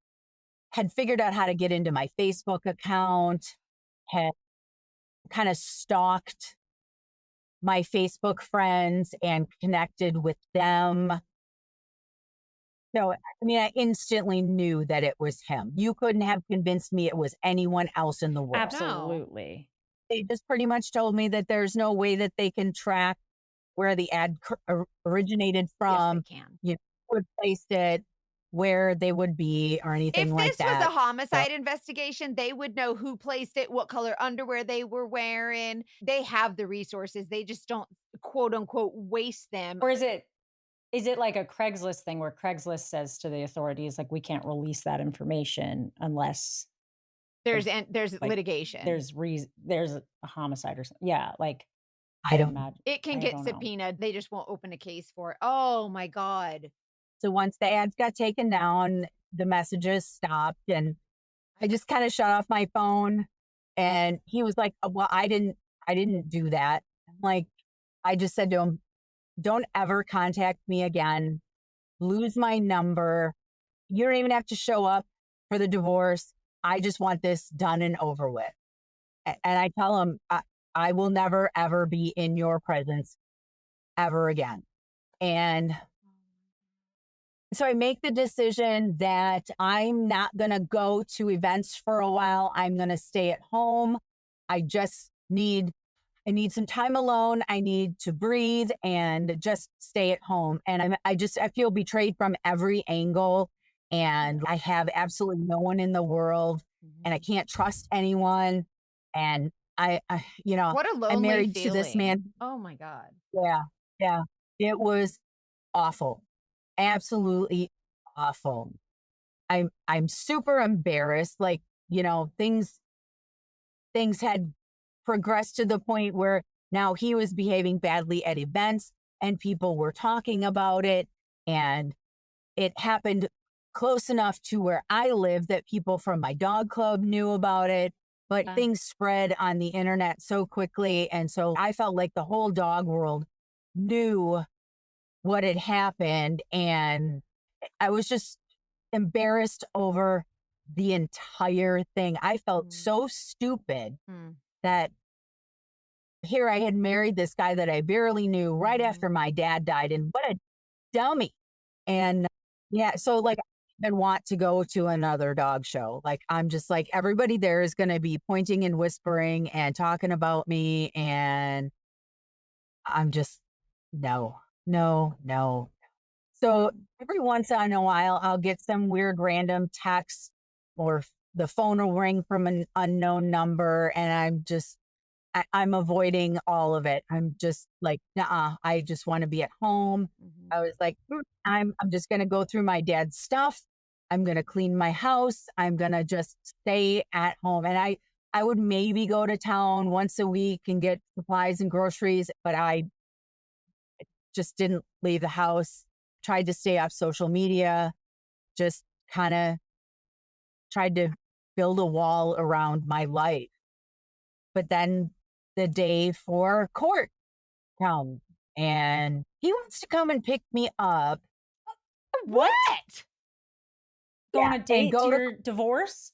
had figured out how to get into my Facebook account, had kind of stalked my Facebook friends and connected with them. So, I instantly knew that it was him. You couldn't have convinced me it was anyone else in the world. No. Absolutely. They just pretty much told me that there's no way that they can track where the ad originated Yes, they from, can. who had placed it, where they would be, or anything If like this was a that. So, homicide investigation, they would know who placed it, what color underwear they were wearing. They have the resources. They just don't quote unquote waste them. Or is it like a Craigslist thing where Craigslist says to the authorities like we can't release that information unless There's like litigation. there's a homicide or something. Yeah, like I don't know. imagine It can I get don't know. subpoenaed. They just won't open a case for it. Oh my God. So once the ads got taken down, the messages stopped, and I just kind of shut off my phone. And he was like, "Oh, well, I didn't do that." I'm like, I just said to him, "Don't ever contact me again. Lose my number. You don't even have to show up for the divorce. I just want this done and over with." And I tell him, I will never, ever be in your presence ever again. And So I make the decision that I'm not going to go to events for a while. I'm going to stay at home. I just need I need some time alone. I need to breathe and just stay at home. And I feel betrayed from every angle. And I have absolutely no one in the world, and I Mhm. can't trust anyone. And What a I'm lonely married to this feeling. man. Oh my God. Yeah, yeah. It was awful, absolutely awful. I'm super embarrassed. Like, things had progressed to the point where now he was behaving badly at events and people were talking about it. And it happened close enough to where I live that people from my dog club knew about it. But things spread on the internet so quickly. And so I felt like the whole dog world knew what had happened. And I was just embarrassed over the entire thing. I felt Mm, so stupid mm, that here I had married this guy that I barely knew right after mhm. my dad died. And what a dummy. And yeah, so like, I even want to go to another dog show. Like, I'm just like, everybody there is going to be pointing and whispering and talking about me. And I'm just, no, no, no. So every once in a while, I'll get some weird random text, or the phone will ring from an unknown number. And I'm avoiding all of it. I'm just like, nah, I just want to be at home. Mhm. I was like, I'm just going to go through my dad's stuff. I'm going to clean my house. I'm going to just stay at home. And I would maybe go to town once a week and get supplies and groceries, but I just didn't leave the house. Tried to stay off social media, just kind of tried to build a wall around my life. But then the day for court comes, and he wants to come and pick me up. What? What? Go on Yeah, a date to your divorce?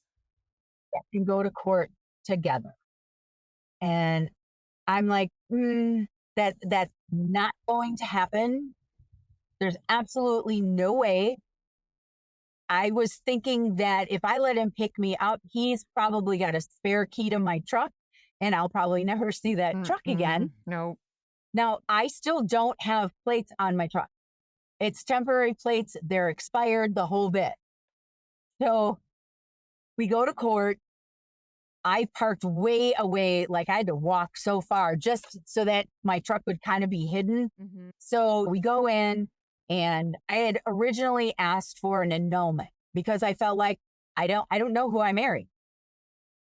and go to court together. And I'm like, that's not going to happen. There's absolutely no way. I was thinking that if I let him pick me up, he's probably got a spare key to my truck, and I'll probably never see that truck again. Nope. Now, I still don't have plates on my truck. It's temporary plates, they're expired, the whole bit. So we go to court. I parked way away, like I had to walk so far just so that my truck would kind of be hidden. Mhm. So we go in, and I had originally asked for an annulment because I felt like I don't know who I married.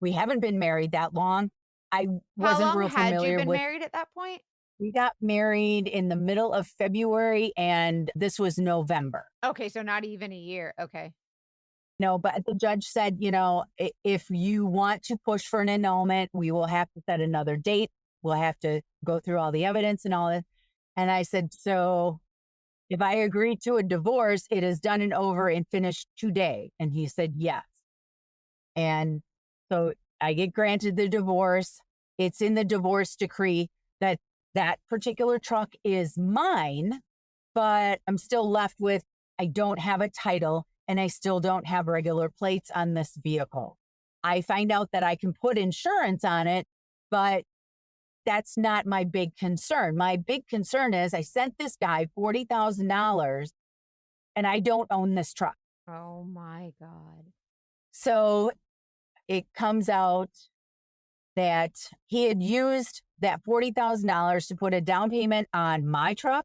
We haven't been married that long. I How wasn't long real had you familiar been with. married at that point? We got married in the middle of February, and this was November. Okay, so not even a year. Okay. No, but the judge said, if you want to push for an annulment, we will have to set another date. We'll have to go through all the evidence and all that. And I said, so if I agree to a divorce, it is done and over and finished today. And he said, yes. And so I get granted the divorce. It's in the divorce decree that that particular truck is mine, but I'm still left with, I don't have a title, and I still don't have regular plates on this vehicle. I find out that I can put insurance on it, but that's not my big concern. My big concern is I sent this guy $40,000 and I don't own this truck. Oh my God. So it comes out that he had used that $40,000 to put a down payment on my truck,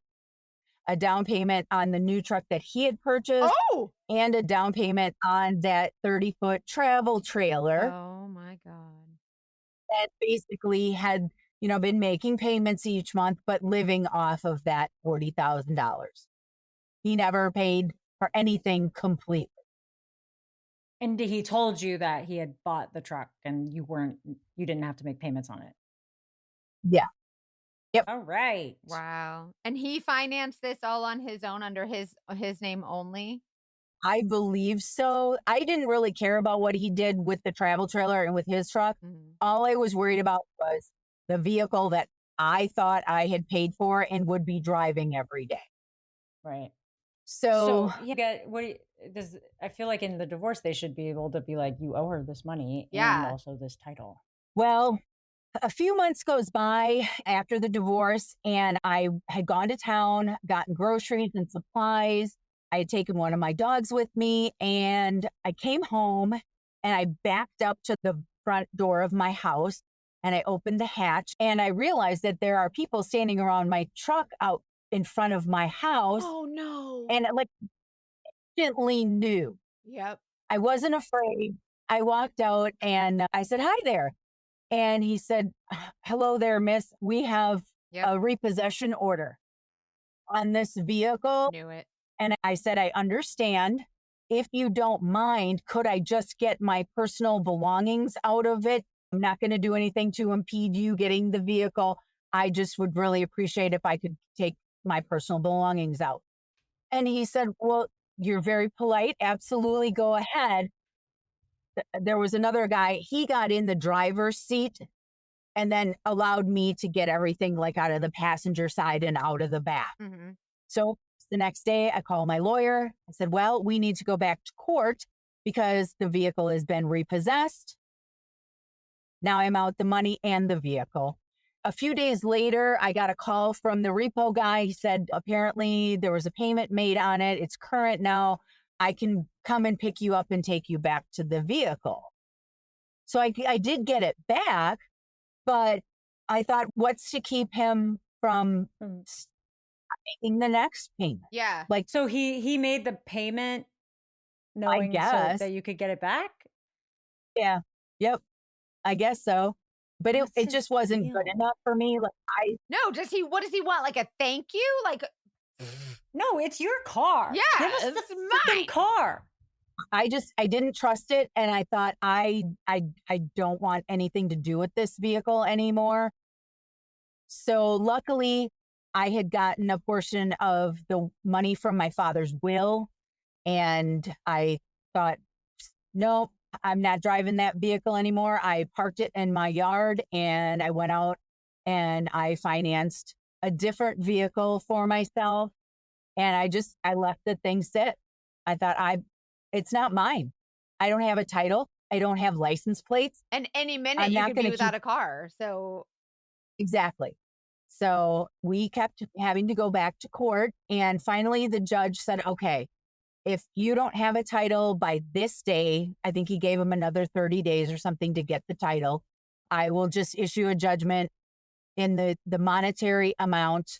a down payment on the new truck that he had purchased, Oh! and a down payment on that 30-foot travel trailer Oh my God. that basically had, been making payments each month, but living off of that $40,000. He never paid for anything completely. And he told you that he had bought the truck and you didn't have to make payments on it. Yeah. Yep. All right. Wow. And he financed this all on his own under his name only? I believe so. I didn't really care about what he did with the travel trailer and with his truck. Mhm. All I was worried about was the vehicle that I thought I had paid for and would be driving every day. Right. So you get does I feel like in the divorce they should be able to be like, you owe her this money and Yeah. also this title. well, a few months goes by after the divorce, and I had gone to town, gotten groceries and supplies. I had taken one of my dogs with me, and I came home and I backed up to the front door of my house and I opened the hatch and I realized that there are people standing around my truck out in front of my house. Oh no. And like instantly knew. Yep. I wasn't afraid. I walked out and I said, "Hi there." And he said, "Hello there, miss. We have Yep. a repossession order on this vehicle." Knew it. And I said, "I understand. If you don't mind, could I just get my personal belongings out of it? I'm not going to do anything to impede you getting the vehicle. I just would really appreciate if I could take my personal belongings out." And he said, "Well, you're very polite. Absolutely. Go ahead." There was another guy. He got in the driver's seat and then allowed me to get everything like out of the passenger side and out of the back. Mm-hmm. So the next day I called my lawyer. I said, "Well, we need to go back to court because the vehicle has been repossessed. Now I'm out the money and the vehicle." A few days later, I got a call from the repo guy. He said, apparently there was a payment made on it. It's current now. I can come and pick you up and take you back to the vehicle. So I did get it back, but I thought, what's to keep him from making the next payment? Yeah. Like, So he made the payment knowing so guess. that you could get it back? Yeah. Yep. I guess so. But What's it his just wasn't good deal? enough for me. Like No, what does he want? Like a thank you? Like No, it's your car. Yeah, Give us the it's freaking mine. car. I didn't trust it, and I thought I don't want anything to do with this vehicle anymore. So luckily, I had gotten a portion of the money from my father's will, and I thought, nope, I'm not driving that vehicle anymore. I parked it in my yard, and I went out and I financed a different vehicle for myself, and I left the thing sit. I thought it's not mine. I don't have a title. I don't have license plates. And any minute I'm you not could be gonna without keep a car. So exactly. So we kept having to go back to court. And finally, the judge said, "Okay, if you don't have a title by this day," I think he gave him another 30 days or something to get the title, "I will just issue a judgment in the monetary amount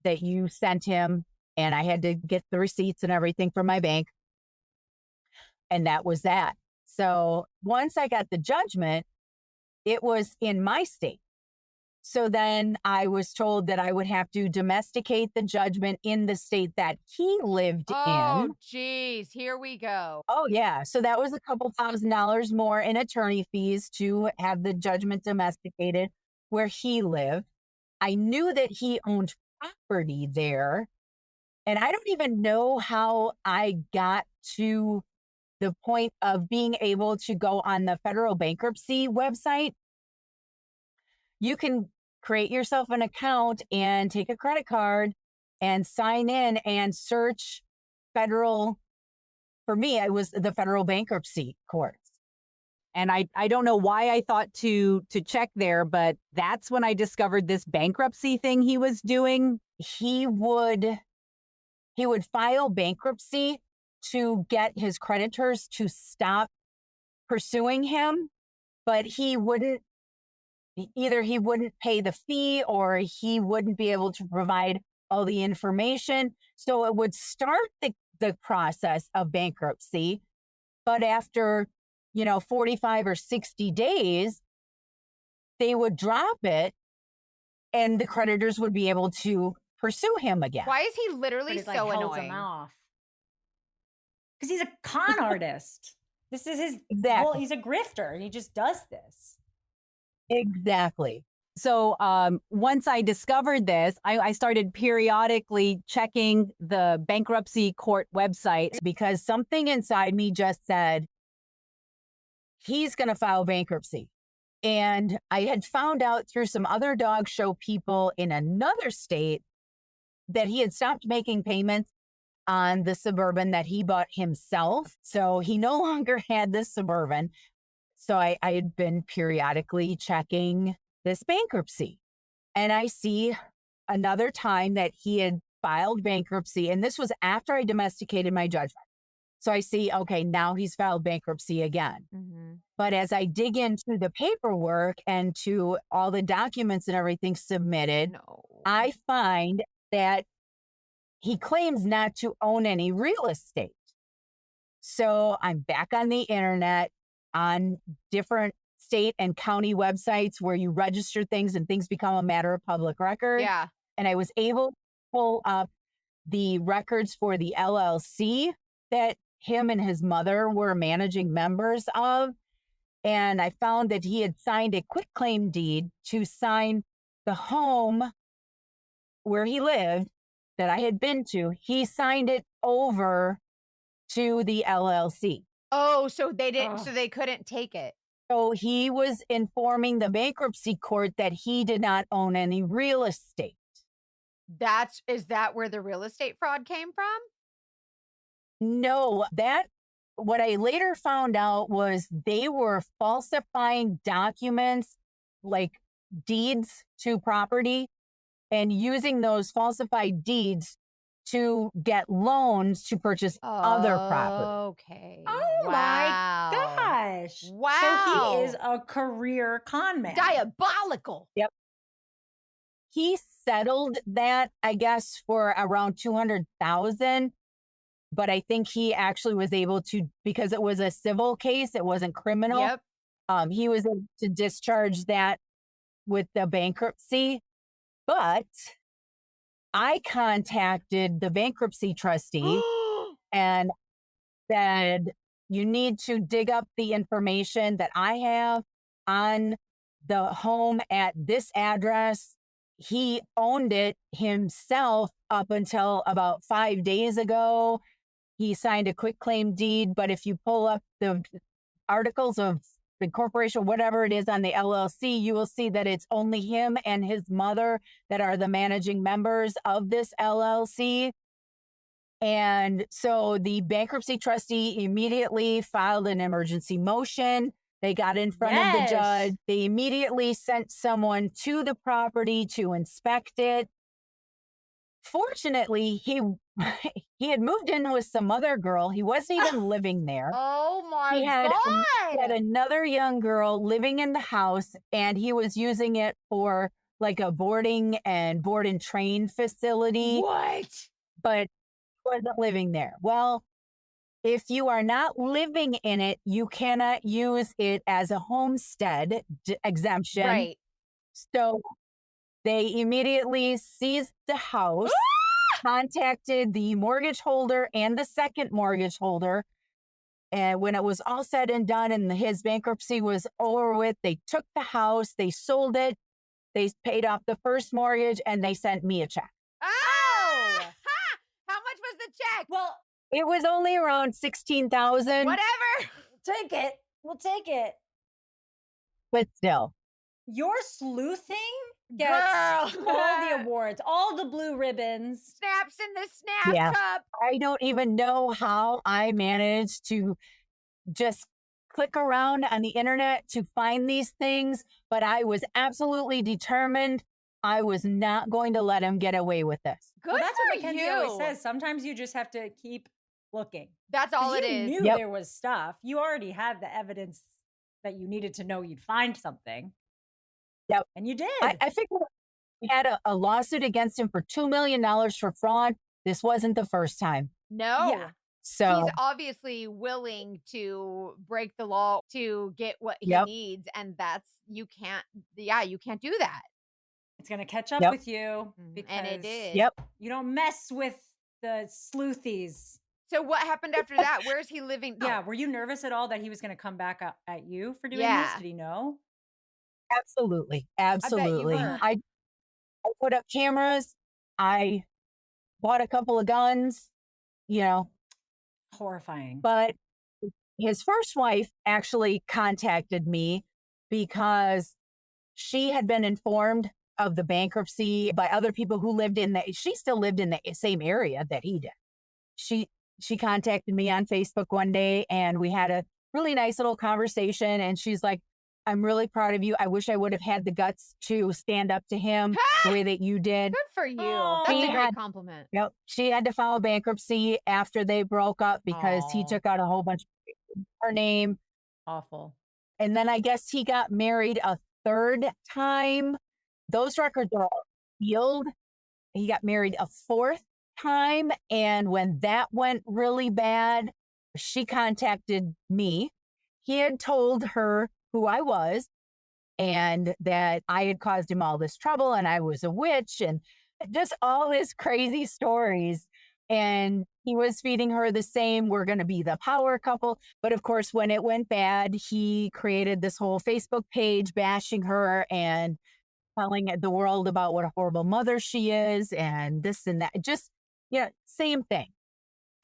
that you sent him." And I had to get the receipts and everything from my bank. And that was that. So once I got the judgment, it was in my state. So then I was told that I would have to domesticate the judgment in the state that he lived oh in. geez, here we go. Oh, yeah. So that was a couple $1,000s more in attorney fees to have the judgment domesticated where he lived. I knew that he owned property there. And I don't even know how I got to the point of being able to go on the federal bankruptcy website. You can create yourself an account and take a credit card and sign in and search federal. For me, it was the federal bankruptcy courts. And I don't know why I thought to check there, but that's when I discovered this bankruptcy thing he was doing. He would file bankruptcy to get his creditors to stop pursuing him, but he wouldn't pay the fee or he wouldn't be able to provide all the information. So it would start the process of bankruptcy, but after 45 or 60 days, they would drop it and the creditors would be able to pursue him again. Why is he literally But it, so like, holds annoying? him off. Because he's a con artist. This is his Exactly. he's a grifter. He just does this. Exactly. So once I discovered this, I started periodically checking the bankruptcy court website. Because something inside me just said, he's going to file bankruptcy. And I had found out through some other dog show people in another state that he had stopped making payments on the Suburban that he bought himself. So he no longer had this Suburban. So I had been periodically checking this bankruptcy. And I see another time that he had filed bankruptcy. And this was after I domesticated my judgment. So I see, okay, now he's filed bankruptcy again. Mm-hmm. But as I dig into the paperwork and to all the documents and everything submitted, I find that he claims not to own any real estate. So I'm back on the internet on different state and county websites where you register things and things become a matter of public record. Yeah. And I was able to pull up the records for the LLC that him and his mother were managing members of. And I found that he had signed a quitclaim deed to sign the home where he lived that I had been to. He signed it over to the LLC. Oh, so they didn't, so they couldn't take it. So he was informing the bankruptcy court that he did not own any real estate. Is that where the real estate fraud came from? No, what I later found out was they were falsifying documents like deeds to property and using those falsified deeds to get loans to purchase other property. Okay. Oh my gosh. Wow. So he is a career con man. Diabolical. Yep. He settled that, I guess, for around $200,000. But I think he actually was able to, because it was a civil case, it wasn't criminal. Yep. He was able to discharge that with the bankruptcy. But I contacted the bankruptcy trustee and said, you need to dig up the information that I have on the home at this address. He owned it himself up until about 5 days ago. He signed a quitclaim deed, but if you pull up the articles of incorporation, whatever it is on the LLC, you will see that it's only him and his mother that are the managing members of this LLC. And so the bankruptcy trustee immediately filed an emergency motion. They got in front of the judge. They immediately sent someone to the property to inspect it. Fortunately, he had moved in with some other girl. He wasn't even living there. Oh my He had another young girl living in the house, and he was using it for like a board and train facility. What? But he wasn't living there. Well, if you are not living in it, you cannot use it as a homestead exemption. Right. So they immediately seized the house, contacted the mortgage holder and the second mortgage holder. And when it was all said and done and his bankruptcy was over with, they took the house, they sold it, they paid off the first mortgage, and they sent me a check. Oh! How much was the check? Well, it was only around $16,000. Whatever. Take it. We'll take it. But still. Your sleuthing gets all the awards, all the blue ribbons. Snaps in the snap cup. I don't even know how I managed to just click around on the internet to find these things, but I was absolutely determined I was not going to let him get away with this. Good. Well, that's for what Mackenzie you. always says. Sometimes you just have to keep looking. That's all it is. You knew there was stuff. You already had the evidence that you needed to know you'd find something. Yep. And you did. I figured we had a lawsuit against him for $2 million for fraud. This wasn't the first time. No. Yeah. So he's obviously willing to break the law to get what he needs. And you can't do that. It's going to catch up with you. And it did. Yep. You don't mess with the sleuthies. So what happened after that? Where is he living? Yeah. Were you nervous at all that he was going to come back at you for doing this? Did he know? Absolutely. Absolutely. I put up cameras. I bought a couple of guns, Horrifying. But his first wife actually contacted me because she had been informed of the bankruptcy by other people who she still lived in the same area that he did. she contacted me on Facebook one day and we had a really nice little conversation. And she's like, I'm really proud of you. I wish I would have had the guts to stand up to him the way that you did. Good for you. Aw. That's She a great had- compliment. Yep. She had to file bankruptcy after they broke up because he Aw. took out a whole bunch of her name. Awful. And then I guess he got married a third time. Those records are all sealed. He got married a fourth time. And when that went really bad, she contacted me. He had told her who I was and that I had caused him all this trouble and I was a witch and just all his crazy stories. And he was feeding her the same, we're going to be the power couple. But of course, when it went bad, he created this whole Facebook page bashing her and telling the world about what a horrible mother she is and this and that. Just, yeah, same thing.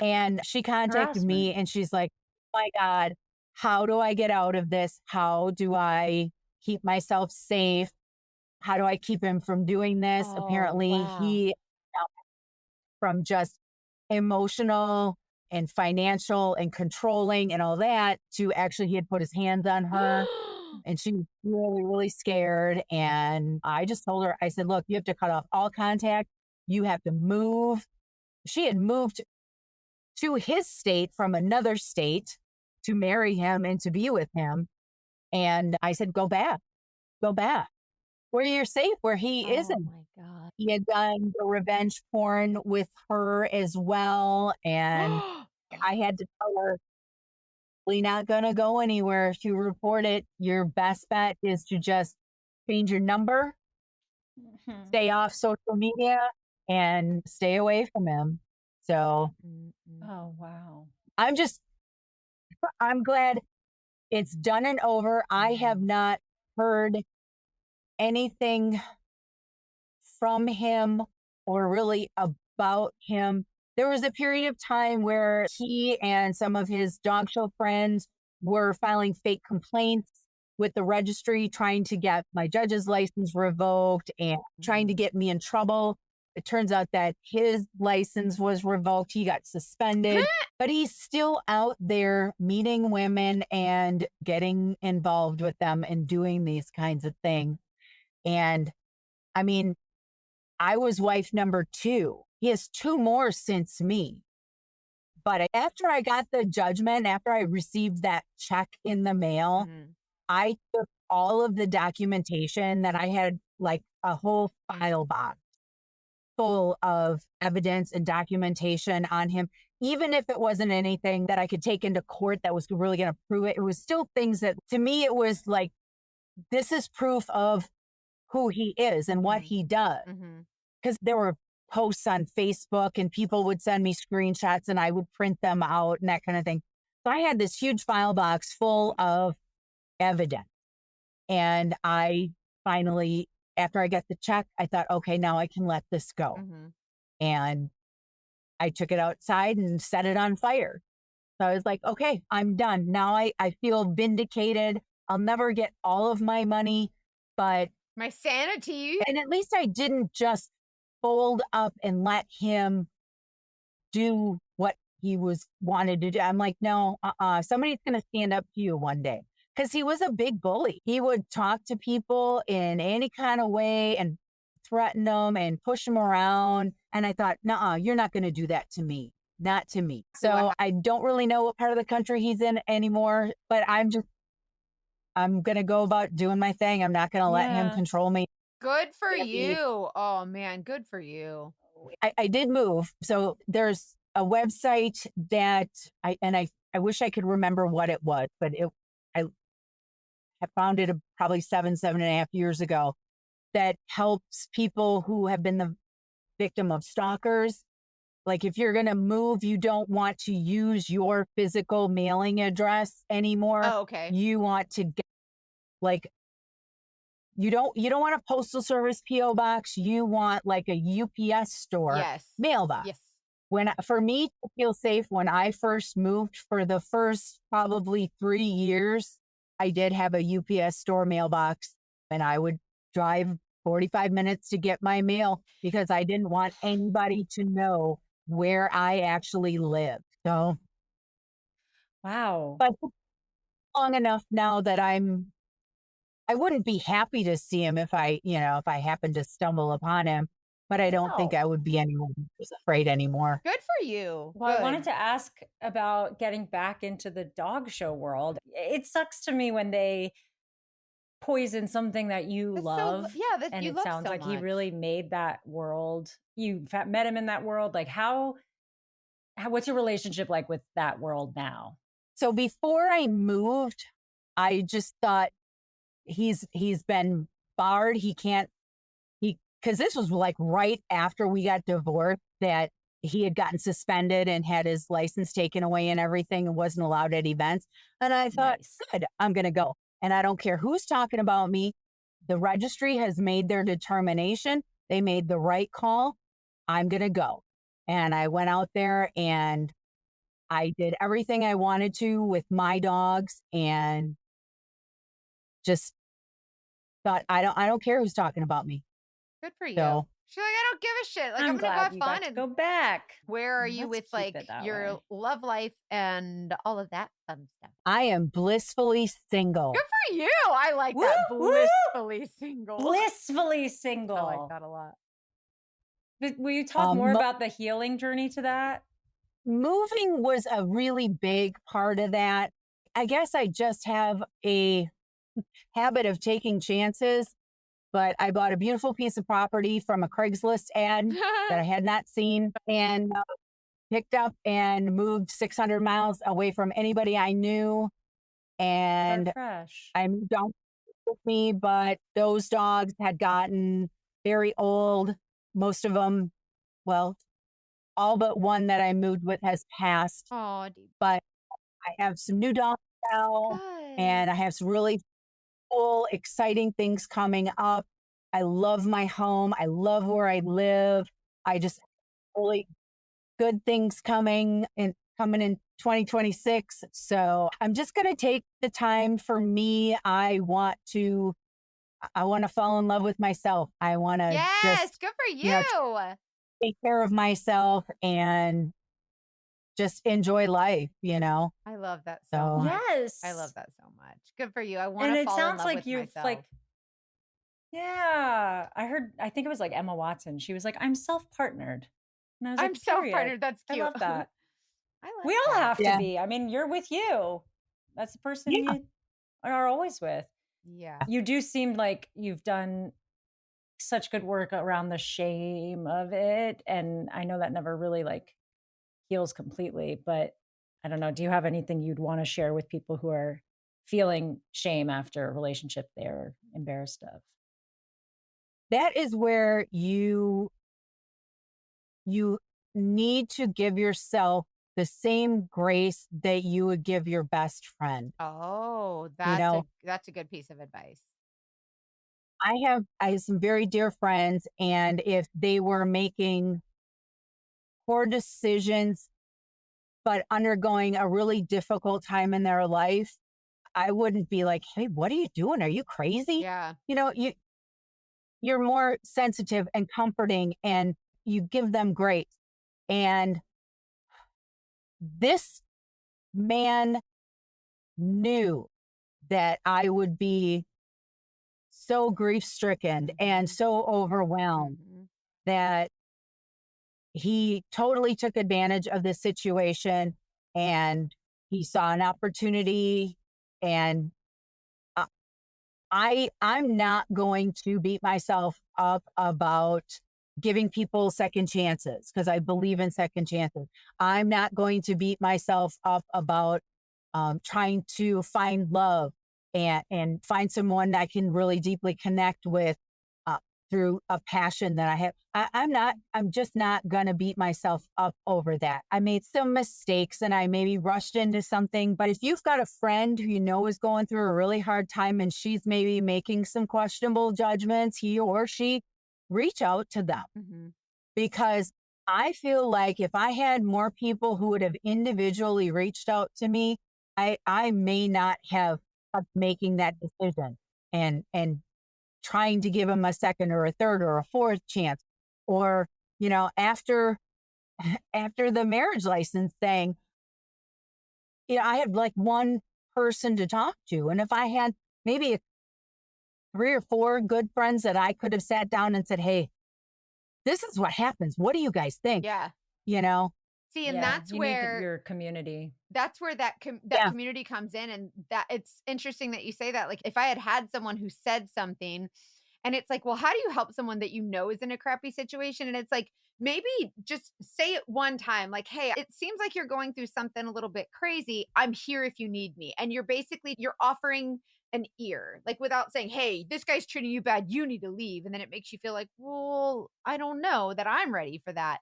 And she contacted me and she's like, oh my God, how do I get out of this? How do I keep myself safe? How do I keep him from doing this? Oh, Apparently, wow. he from just emotional and financial and controlling and all that to actually he had put his hands on her and she was really, really scared. And I just told her, I said, look, you have to cut off all contact. You have to move. She had moved to his state from another state to marry him and to be with him. And I said, go back, where you're safe, where he isn't. Oh my God. He had done the revenge porn with her as well. And I had to tell her, we're not going to go anywhere. If you report it, your best bet is to just change your number, stay off social media, and stay away from him. So Oh, wow. I'm glad it's done and over. I have not heard anything from him or really about him. There was a period of time where he and some of his dog show friends were filing fake complaints with the registry, trying to get my judge's license revoked and trying to get me in trouble. It turns out that his license was revoked. He got suspended, but he's still out there meeting women and getting involved with them and doing these kinds of things. And I mean, I was wife number 2. He has 2 more since me. But after I got the judgment, after I received that check in the mail, I took all of the documentation that I had, like a whole file box full of evidence and documentation on him. Even if it wasn't anything that I could take into court that was really going to prove it, it was still things that to me, it was like, this is proof of who he is and what he does. Because there were posts on Facebook and people would send me screenshots and I would print them out and that kind of thing. So I had this huge file box full of evidence. And I finally, after I got the check, I thought, okay, now I can let this go. And I took it outside and set it on fire. So I was like, okay, I'm done. Now I feel vindicated. I'll never get all of my money, but my sanity. And at least I didn't just fold up and let him do what he wanted to do. I'm like, no, somebody's going to stand up to you one day. Because he was a big bully. He would talk to people in any kind of way and threaten them and push them around. And I thought, nuh-uh, you're not going to do that to me. Not to me. So I don't really know what part of the country he's in anymore, but I'm going to go about doing my thing. I'm not going to let him control me. Good for you. Oh man, good for you. I did move. So there's a website that I wish I could remember what it was, but I found it probably 7.5 years ago that helps people who have been the victim of stalkers. Like if you're going to move, you don't want to use your physical mailing address anymore. Oh, okay. You want to get like, you don't want a postal service PO box. You want like a UPS store mailbox. Yes. For me to feel safe, when I first moved for the first probably 3 years, I did have a UPS store mailbox and I would drive 45 minutes to get my mail because I didn't want anybody to know where I actually live. So, Wow. but long enough now that I wouldn't be happy to see him if if I happened to stumble upon him, but I don't think No. I would be anyone who's afraid anymore. Good for you. Well, I wanted Good. to ask about getting back into the dog show world. It sucks to me when they poison something that you That's love. yeah, that And you it love sounds so like he much. really made that world. You met him in that world. Like what's your relationship like with that world now? So before I moved, I just thought he's been barred. He can't because this was like right after we got divorced that he had gotten suspended and had his license taken away and everything and wasn't allowed at events. And I thought, Nice. good, I'm going to go. And I don't care who's talking about me. The registry has made their determination. They made the right call. I'm going to go. And I went out there and I did everything I wanted to with my dogs and just thought, I don't care who's talking about me. Good for you. So She's like, I don't give a shit. Like, I'm gonna go glad have you fun. got to And go back. where are you Let's with keep like it that your way. love life and all of that fun stuff? I am blissfully single. Good for you. I like Woo, that. woo. Blissfully single. Blissfully single. I like that a lot. Will you talk more Mo- about the healing journey to that? Moving was a really big part of that. I guess I just have a habit of taking chances, but I bought a beautiful piece of property from a Craigslist ad that I had not seen and picked up and moved 600 miles away from anybody I knew. And Start fresh. I moved on with me, but those dogs had gotten very old. Most of them, well, all but one that I moved with has passed, Oh, deep. but I have some new dogs now Good. and I have some really cool, exciting things coming up. I love my home. I love where I live. I just really good things coming in 2026. So I'm just going to take the time for me. I want to fall in love with myself. I want to Yes, just, good for you know, you. take care of myself and just enjoy life, you know? I love that so So much. Yes. I love that so much. Good for you. I want And to it fall in sounds love like with you've myself. yeah. I think it was like Emma Watson. She was like, I'm self-partnered. And I was I'm like, self period. partnered. That's I cute. love that. I like We all that. have to yeah. be. I mean, you're with you. That's the person Yeah. you are always with. Yeah. You do seem like you've done such good work around the shame of it. And I know that never really like heals completely, but I don't know. Do you have anything you'd want to share with people who are feeling shame after a relationship they're embarrassed of? That is where you need to give yourself the same grace that you would give your best friend. Oh, You know, that's a good piece of advice. I have some very dear friends, and if they were making poor decisions but undergoing a really difficult time in their life, I wouldn't be like, "Hey, what are you doing? Are you crazy?" Yeah. You know, you're more sensitive and comforting and you give them grace. And this man knew that I would be so grief stricken and so overwhelmed Mhm. that he totally took advantage of this situation and he saw an opportunity and uh, I'm not going to beat myself up about giving people second chances because I believe in second chances. I'm not going to beat myself up about trying to find love and find someone that I can really deeply connect with uh, through a passion that I have. I'm just not going to beat myself up over that. I made some mistakes and I maybe rushed into something. But if you've got a friend who you know is going through a really hard time and she's maybe making some questionable judgments, he or she, reach out to them Mhm. because I feel like if I had more people who would have individually reached out to me, I may not have kept making that decision and trying to give them a second or a third or a fourth chance. Or, after after the marriage license saying, I had like one person to talk to. And if I had maybe 3 or 4 good friends that I could have sat down and said, hey, this is what happens. What do you guys think? Yeah. You know? See, and Yeah, that's you need where your community. that's where that Yeah. community comes in. And that it's interesting that you say that. Like if I had someone who said something and it's like, well, how do you help someone that you know is in a crappy situation? And it's like, maybe just say it one time, like, hey, it seems like you're going through something a little bit crazy. I'm here if you need me. And you're offering an ear, like without saying, hey, this guy's treating you bad, you need to leave. And then it makes you feel like, well, I don't know that I'm ready for that.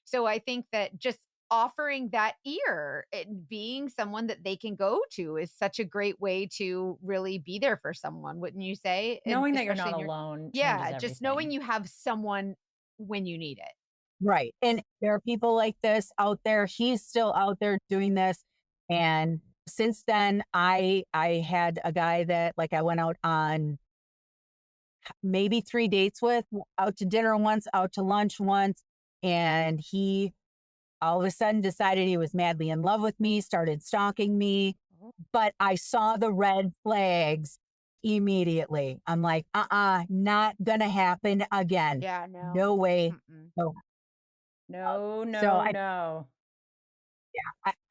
So I think that just offering that ear and being someone that they can go to is such a great way to really be there for someone, wouldn't you say? And Knowing that you're especially not in alone yeah, changes just knowing everything. you have someone when you need it. Right. And there are people like this out there. He's still out there doing this. And since then, I had a guy that like I went out on maybe 3 dates with, out to dinner once, out to lunch once. And he all of a sudden decided he was madly in love with me, started stalking me. But I saw the red flags immediately. I'm like, not gonna happen again. Yeah, no. No way. Mm-mm. No. No, So no, no.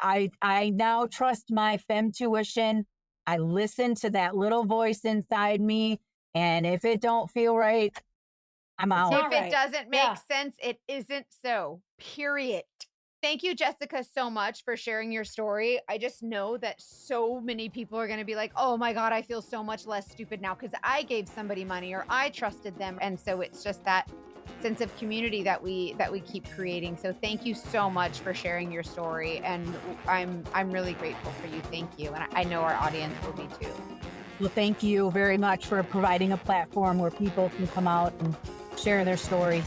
I now trust my femtuition. I listen to that little voice inside me, and if it don't feel right, I'm It's out. not If it right. doesn't make Yeah. sense, it isn't so. Period. Thank you, Jessica, so much for sharing your story. I just know that so many people are going to be like, oh my God, I feel so much less stupid now because I gave somebody money or I trusted them. And so it's just that sense of community that we keep creating. So thank you so much for sharing your story. And I'm really grateful for you. Thank you. And I know our audience will be too. Well, thank you very much for providing a platform where people can come out and share their stories.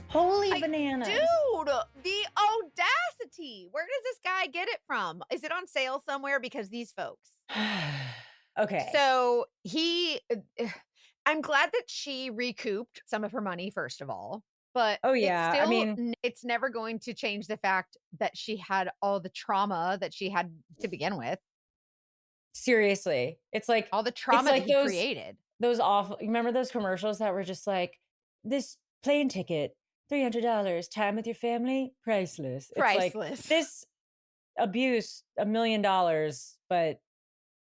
Holy bananas. Dude, the audacity. Where does this guy get it from? Is it on sale somewhere? Because these folks. Okay. So I'm glad that she recouped some of her money, first of all. But Oh, yeah. it's I still, mean, it's never going to change the fact that she had all the trauma that she had to begin with, seriously. It's like all the trauma like that he created. those awful, you remember those commercials that were just like, this plane ticket, $300, time with your family, priceless. It's like Priceless. this abuse, $1 million, but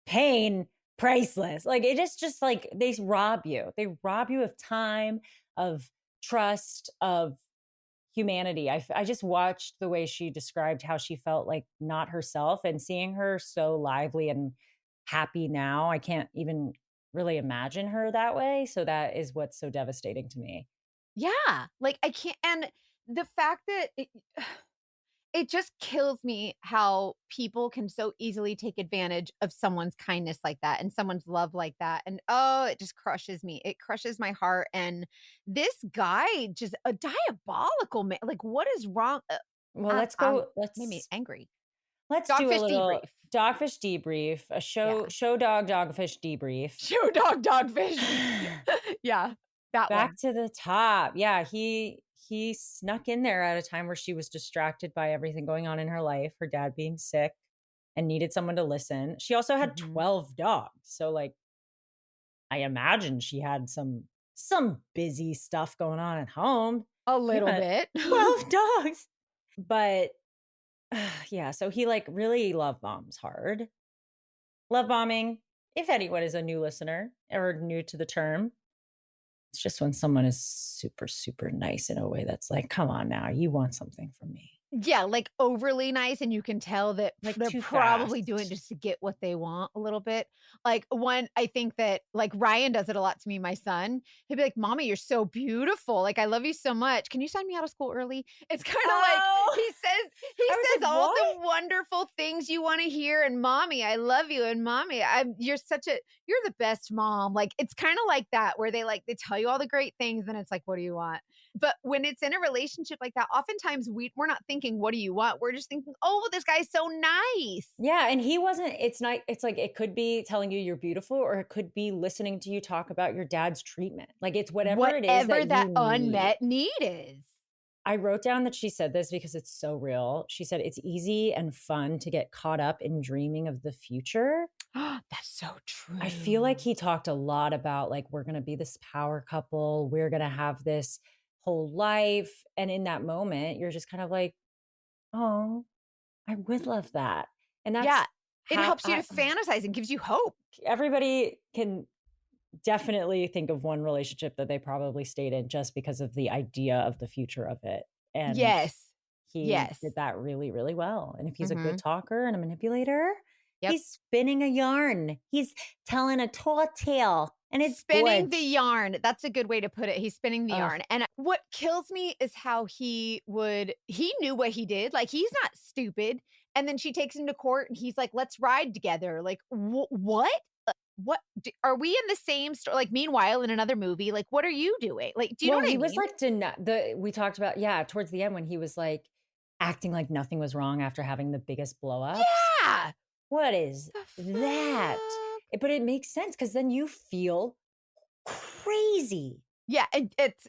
pain, priceless. Like it is just like they rob you. They rob you of time, of trust, of humanity. I just watched the way she described how she felt like not herself, and seeing her so lively and happy now, I can't even really imagine her that way. So that is what's so devastating to me. Yeah. Like I can't, and the fact that it just kills me how people can so easily take advantage of someone's kindness like that and someone's love like that. And oh, it just crushes me. It crushes my heart. And this guy, just a diabolical man. Like, what is wrong? Well, let's go. Made me angry. Let's do a Dogfish little debrief. dogfish debrief, a show dog dogfish debrief. Show dog dogfish. Yeah, that Back one. to the top. Yeah, he snuck in there at a time where she was distracted by everything going on in her life, her dad being sick and needed someone to listen. She also had 12 dogs. So like I imagine she had some busy stuff going on at home. A little Yeah, bit. 12 dogs. But yeah, so he like really love bombs hard. Love bombing, if anyone is a new listener or new to the term, it's just when someone is super, super nice in a way that's like, come on now, you want something from me. Yeah, like overly nice, and you can tell that Like they're too probably fast. doing just to get what they want a little bit. Like one, I think that like Ryan does it a lot to me, my son. He'll be like, "Mommy, you're so beautiful. Like I love you so much. Can you sign me out of school early?" It's kind of like he says like, all "What?" the wonderful things you want to hear, and "Mommy, I love you," and "Mommy, you're the best mom." Like it's kind of like that where they tell you all the great things, and it's like, "What do you want?" But when it's in a relationship like that, oftentimes we're not thinking, what do you want? We're just thinking, oh, this guy's so nice. Yeah, and he wasn't it's not it's like it could be telling you you're beautiful or it could be listening to you talk about your dad's treatment. Like it's whatever it is Whatever that that you need. unmet need is. I wrote down that she said this because it's so real. She said it's easy and fun to get caught up in dreaming of the future. That's so true. I feel like he talked a lot about like we're going to be this power couple, we're going to have this whole life, and in that moment you're just kind of like, "Oh, I would love that." And that's Yeah. It how helps you to fantasize and gives you hope. everybody can definitely think of one relationship that they probably stayed in just because of the idea of the future of it. And Yes. he Yes. did that really, really well. And if he's a good Mhm. talker and a manipulator, Yep. he's spinning a yarn. He's telling a tall tale. And it's Spinning good. the yarn. That's a good way to put it. He's spinning the Ugh. yarn. And what kills me is how he knew what he did. Like, he's not stupid. And then she takes him to court and he's like, let's ride together. Like, what? What are we in the same story? Like, meanwhile, in another movie, like, what are you doing? Like, do you know Well, what I he mean? was like, we talked about, yeah, towards the end when he was like acting like nothing was wrong after having the biggest blow ups. Yeah. What is The that? fuck? But it makes sense because then you feel crazy. Yeah, and it's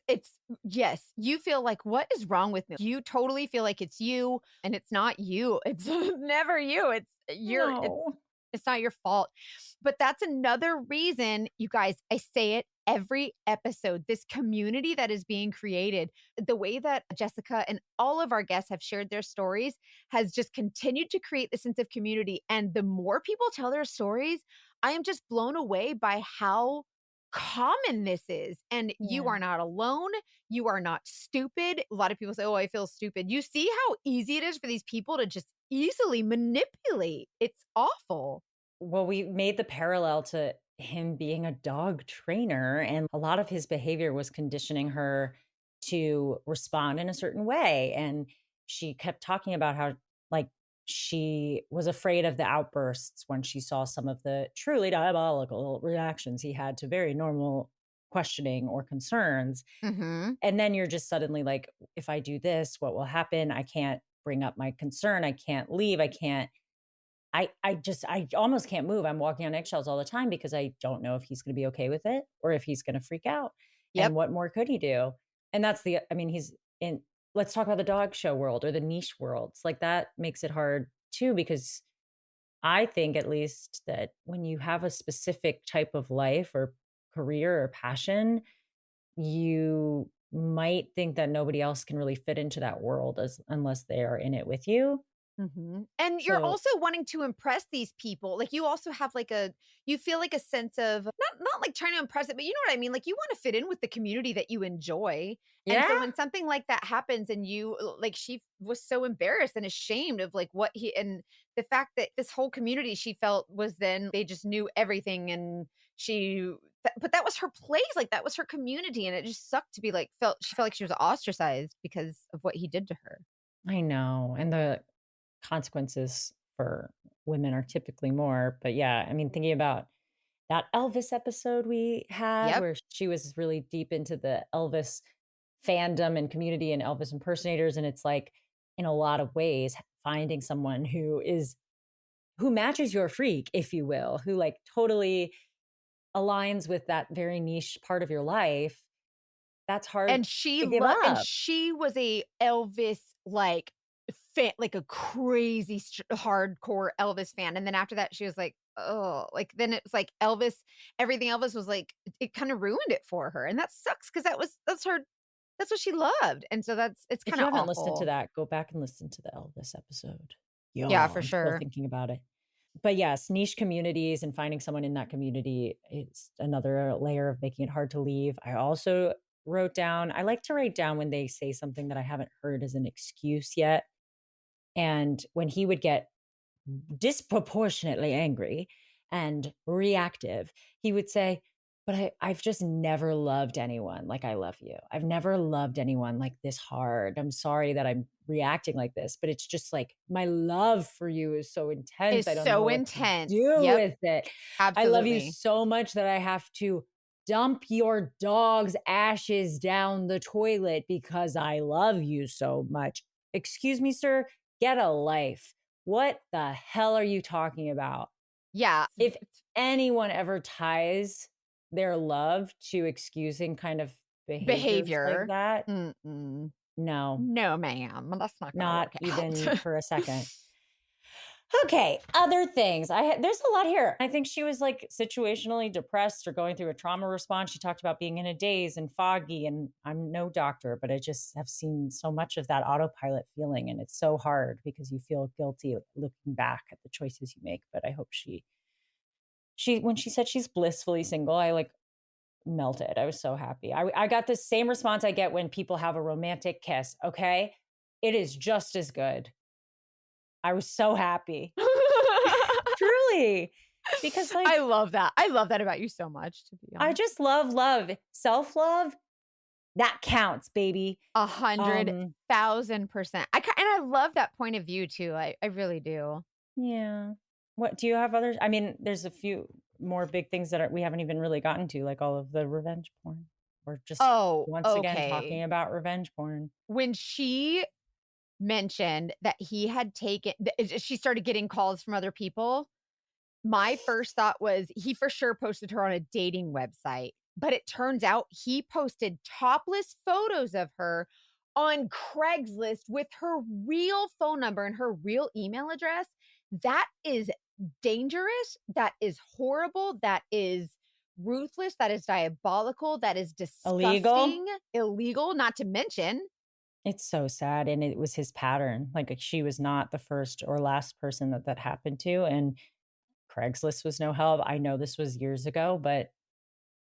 yes, you feel like, "What is wrong with me?" You totally feel like it's you, and it's not you. It's never you. No. It's not your fault. But that's another reason, you guys, I say it every episode, this community that is being created, the way that Jessica and all of our guests have shared their stories has just continued to create the sense of community. And the more people tell their stories, I am just blown away by how common this is. And you Yeah. are not alone. You are not stupid. A lot of people say, oh, I feel stupid. You see how easy it is for these people to just easily manipulate. It's awful. Well, we made the parallel to him being a dog trainer, and a lot of his behavior was conditioning her to respond in a certain way. And she kept talking about how, like, she was afraid of the outbursts when she saw some of the truly diabolical reactions he had to very normal questioning or concerns. Mm-hmm. And then you're just suddenly like, if I do this, what will happen? I can't bring up my concern. I can't leave. I almost can't move. I'm walking on eggshells all the time because I don't know if he's going to be okay with it or if he's going to freak out. And Yep. what more could he do? And he's in, let's talk about the dog show world or the niche worlds. Like that makes it hard too, because I think at least that when you have a specific type of life or career or passion, you might think that nobody else can really fit into that world unless they are in it with you. Mhm. And you're So also wanting to impress these people. Like, you also have like you feel like a sense of not like trying to impress it, but you know what I mean? Like, you want to fit in with the community that you enjoy. And so yeah, when something like that happens and like, she was so embarrassed and ashamed of like what he, and the fact that this whole community she felt was, then they just knew everything, and but that was her place. Like, that was her community. And it just sucked to be like, she felt like she was ostracized because of what he did to her. I know. And the consequences for women are typically more. But yeah, I mean, thinking about that Elvis episode we had Yep. where she was really deep into the Elvis fandom and community and Elvis impersonators. And it's like, in a lot of ways, finding someone who matches your freak, if you will, who like totally aligns with that very niche part of your life, that's hard And she to give loved, and up. she was a Elvis, like, fan, like a crazy hardcore Elvis fan. And then after that, she was like, oh, like, then it was like Elvis, everything Elvis was like, it kind of ruined it for her. And that sucks because that's what she loved. And so it's If kind you of haven't listened to awful. that, go back and listen to the Elvis episode. Yeah, Yeah, for I'm still sure. thinking about it. But yes, niche communities and finding someone in that community, it's another layer of making it hard to leave. I also I like to write down when they say something that I haven't heard as an excuse yet. And when he would get disproportionately angry and reactive, he would say, but I've just never loved anyone like I love you. I've never loved anyone like this hard. I'm sorry that I'm reacting like this, but it's just like my love for you is so intense. Is I don't know so what to intense. do Yep, with it. I love you absolutely. so much that I have to dump your dog's ashes down the toilet because I love you so much. Excuse me, sir, get a life. What the hell are you talking about? Yeah. If anyone ever ties their love to excusing kind of behaviors like that, Mm-mm. no, No, ma'am. That's not gonna not work even out. for a second. Okay, other things. There's a lot here. I think she was like situationally depressed or going through a trauma response. She talked about being in a daze and foggy, and I'm no doctor, but I just have seen so much of that autopilot feeling, and it's so hard because you feel guilty looking back at the choices you make. But I hope she when she said she's blissfully single, I like melted. I was so happy. I got the same response I get when people have a romantic kiss. Okay, it is just as good. I was so happy. Truly. Because like I love that. I love that about you so much, to be honest. I just love. Self-love, that counts, baby. 100,000%. And I love that point of view too. I really do. Yeah. What do you have others? I mean, there's a few more big things that we haven't even really gotten to, like all of the revenge porn. We're just once again talking about revenge porn. When she mentioned that he had she started getting calls from other people, my first thought was he for sure posted her on a dating website, but it turns out he posted topless photos of her on Craigslist with her real phone number and her real email address. That is dangerous. That is horrible. That is ruthless. That is diabolical. That is disgusting. Illegal, not to mention. It's so sad. And it was his pattern. Like she was not the first or last person that happened to. And Craigslist was no help. I know this was years ago, but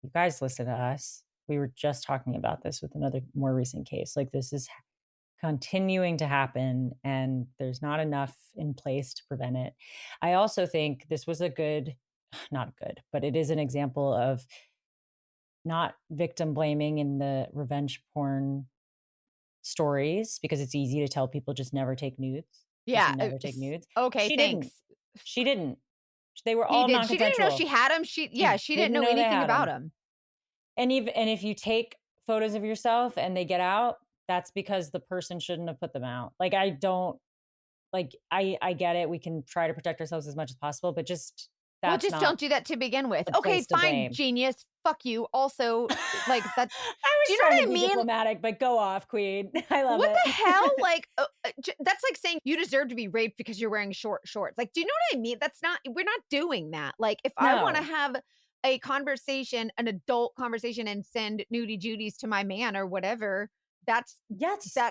you guys listen to us. We were just talking about this with another more recent case. Like this is continuing to happen and there's not enough in place to prevent it. I also think this was not good, but it is an example of not victim blaming in the revenge porn stories because it's easy to tell people just never take nudes. Yeah. Never take nudes. Okay, thanks. She didn't. They were all non-consensual. She didn't know she had him. She didn't know anything about him. And if you take photos of yourself and they get out, that's because the person shouldn't have put them out. Like I get it. We can try to protect ourselves as much as possible, but just don't do that to begin with. Okay, fine, genius. Fuck you. Also, like that's. I was trying to be diplomatic, but go off, queen. I love it. What the hell? Like that's like saying you deserve to be raped because you're wearing short shorts. Like, do you know what I mean? We're not doing that. Like, if I want to have a conversation, an adult conversation, and send nudie judies to my man or whatever, that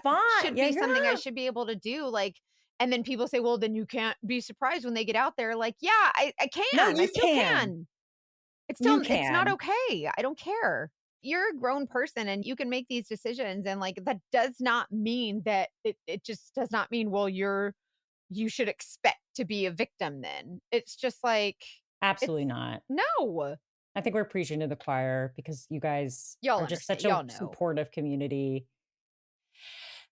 fine. Should be something I should be able to do. Like. And then people say, well, then you can't be surprised when they get out there. Like, yeah, I can. No, I still can. It's not okay. I don't care. You're a grown person and you can make these decisions. And like, that does not mean that it just does not mean, well, you should expect to be a victim then. It's just like. Absolutely not. No. I think we're preaching to the choir because you guys are just such a supportive community.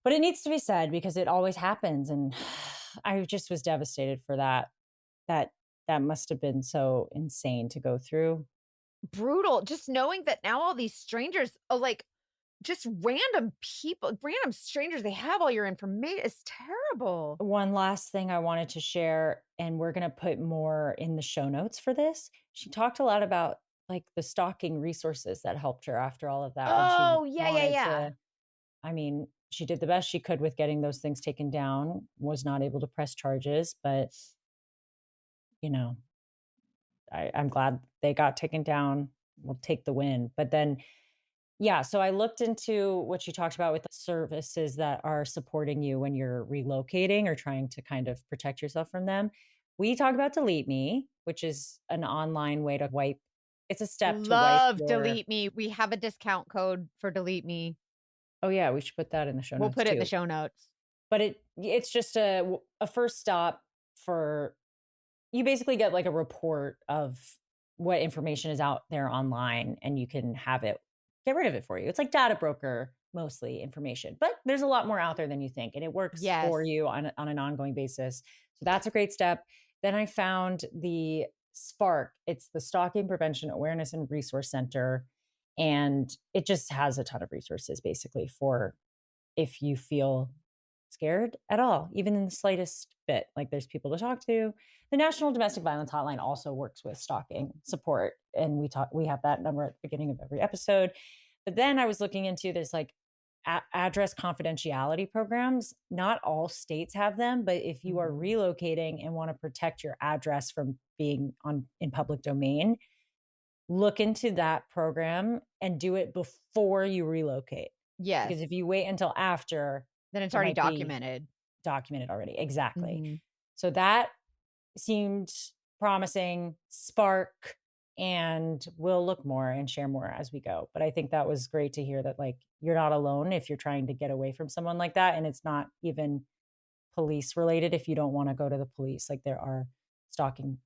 But it needs to be said because it always happens. And I just was devastated for that. That must have been so insane to go through. Brutal. Just knowing that now all these strangers are like just random people, random strangers, they have all your information. It's terrible. One last thing I wanted to share, and we're going to put more in the show notes for this. She talked a lot about like the stalking resources that helped her after all of that. Oh, yeah. I mean, she did the best she could with getting those things taken down, was not able to press charges, but you know, I'm glad they got taken down. We'll take the win. But then, yeah, so I looked into what you talked about with the services that are supporting you when you're relocating or trying to kind of protect yourself from them. We talked about Delete Me, which is an online way to wipe. It's a step to wipe Delete Me. We have a discount code for Delete Me. Oh yeah, we should put that in the show notes. We'll put it in the show notes. But it's just a first stop for, you basically get like a report of what information is out there online and you can have it, get rid of it for you. It's like data broker, mostly information, but there's a lot more out there than you think. And it works for you on an ongoing basis. So that's a great step. Then I found the SPARC. It's the Stalking Prevention Awareness and Resource Center. And it just has a ton of resources basically for if you feel scared at all, even in the slightest bit. Like there's people to talk to. The National Domestic Violence Hotline also works with stalking support. And we have that number at the beginning of every episode. But then I was looking into this like address confidentiality programs. Not all states have them, but if you are relocating and want to protect your address from being in public domain, look into that program and do it before you relocate. Yes. Because if you wait until after, then it's already documented. Documented already. Exactly. Mm-hmm. So that seemed promising, spark, and we'll look more and share more as we go. But I think that was great to hear that like you're not alone if you're trying to get away from someone like that. And it's not even police related if you don't want to go to the police. Like there are stalking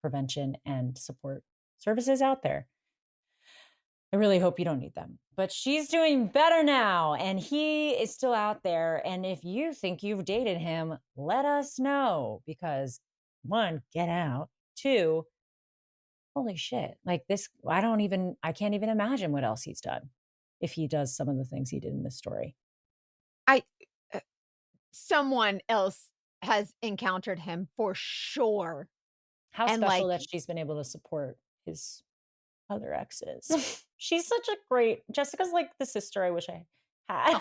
prevention and support services out there. I really hope you don't need them. But she's doing better now, and he is still out there. And if you think you've dated him, let us know. Because 1, get out. 2, holy shit. Like this, I can't even imagine what else he's done if he does some of the things he did in this story. Someone else has encountered him for sure. How special that she's been able to support his other exes. She's such a great, Jessica's like the sister I wish I had.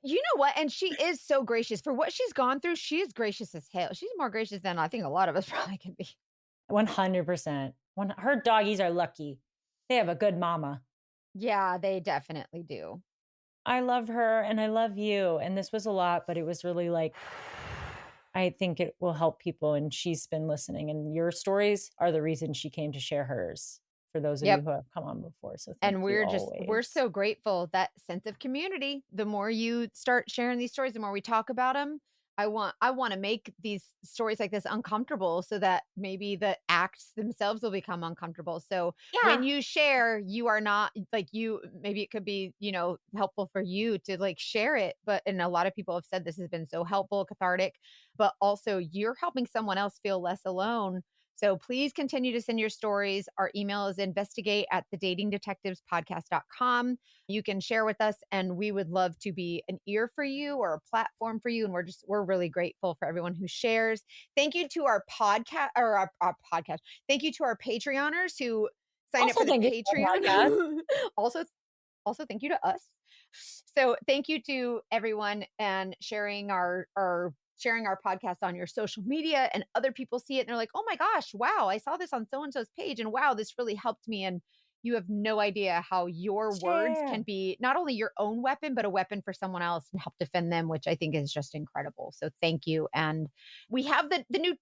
You know what? And she is so gracious for what she's gone through. She is gracious as hell. She's more gracious than I think a lot of us probably can be. 100%. Her doggies are lucky. They have a good mama. Yeah, they definitely do. I love her and I love you. And this was a lot, but it was really like, I think it will help people. And she's been listening. And your stories are the reason she came to share hers. For those of you who have come on before. So thank you we're so grateful, that sense of community. The more you start sharing these stories, the more we talk about them. I want to make these stories like this uncomfortable so that maybe the acts themselves will become uncomfortable. So when you share, you are not like maybe it could be, helpful for you to like share it. And a lot of people have said this has been so helpful, cathartic, but also you're helping someone else feel less alone. So please continue to send your stories. Our email is investigate@thedatingdetectivespodcast.com. You can share with us and we would love to be an ear for you or a platform for you. And we're really grateful for everyone who shares. Thank you to our podcast or our podcast. Thank you to our Patreoners who sign up for the Patreon. Also, thank you to us. So thank you to everyone and sharing our podcast on your social media, and other people see it and they're like, oh my gosh, wow, I saw this on so-and-so's page and wow, this really helped me. And you have no idea how your words can be not only your own weapon, but a weapon for someone else and help defend them, which I think is just incredible. So thank you. And we have the new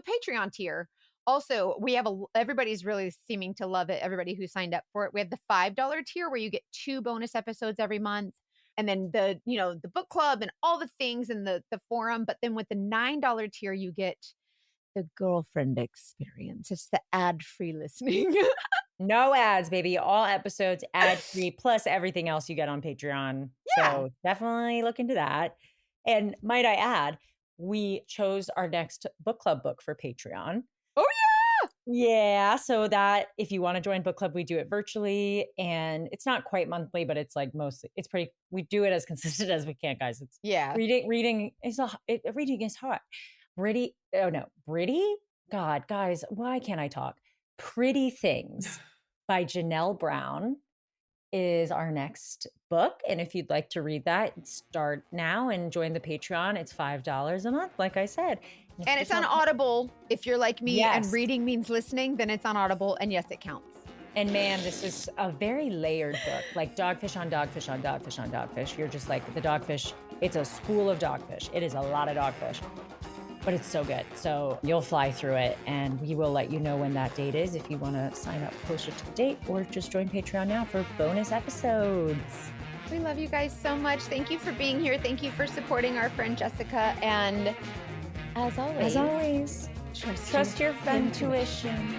Patreon tier. Also, we have everybody's really seeming to love it. Everybody who signed up for it. We have the $5 tier where you get 2 bonus episodes every month. And then the book club and all the things in the forum. But then with the $9 tier, you get the girlfriend experience. It's the ad-free listening. No ads, baby. All episodes ad-free, plus everything else you get on Patreon. Yeah. So definitely look into that. And might I add, we chose our next book club book for Patreon. Oh, yeah. Yeah. So that if you want to join book club, we do it virtually, and it's not quite monthly, but it's like we do it as consistent as we can, guys. It's reading is hard. Pretty. God, guys, why can't I talk? Pretty Things by Janelle Brown is our next book. And if you'd like to read that, start now and join the Patreon. It's $5 a month, like I said. And it's on Audible. If you're like me and reading means listening, then it's on Audible. And yes, it counts. And man, this is a very layered book, like dogfish on dogfish on dogfish on dogfish. You're just like the dogfish. It's a school of dogfish. It is a lot of dogfish, but it's so good. So you'll fly through it, and we will let you know when that date is if you want to sign up closer to the date, or just join Patreon now for bonus episodes. We love you guys so much. Thank you for being here. Thank you for supporting our friend Jessica. And as always, trust your friend tuition.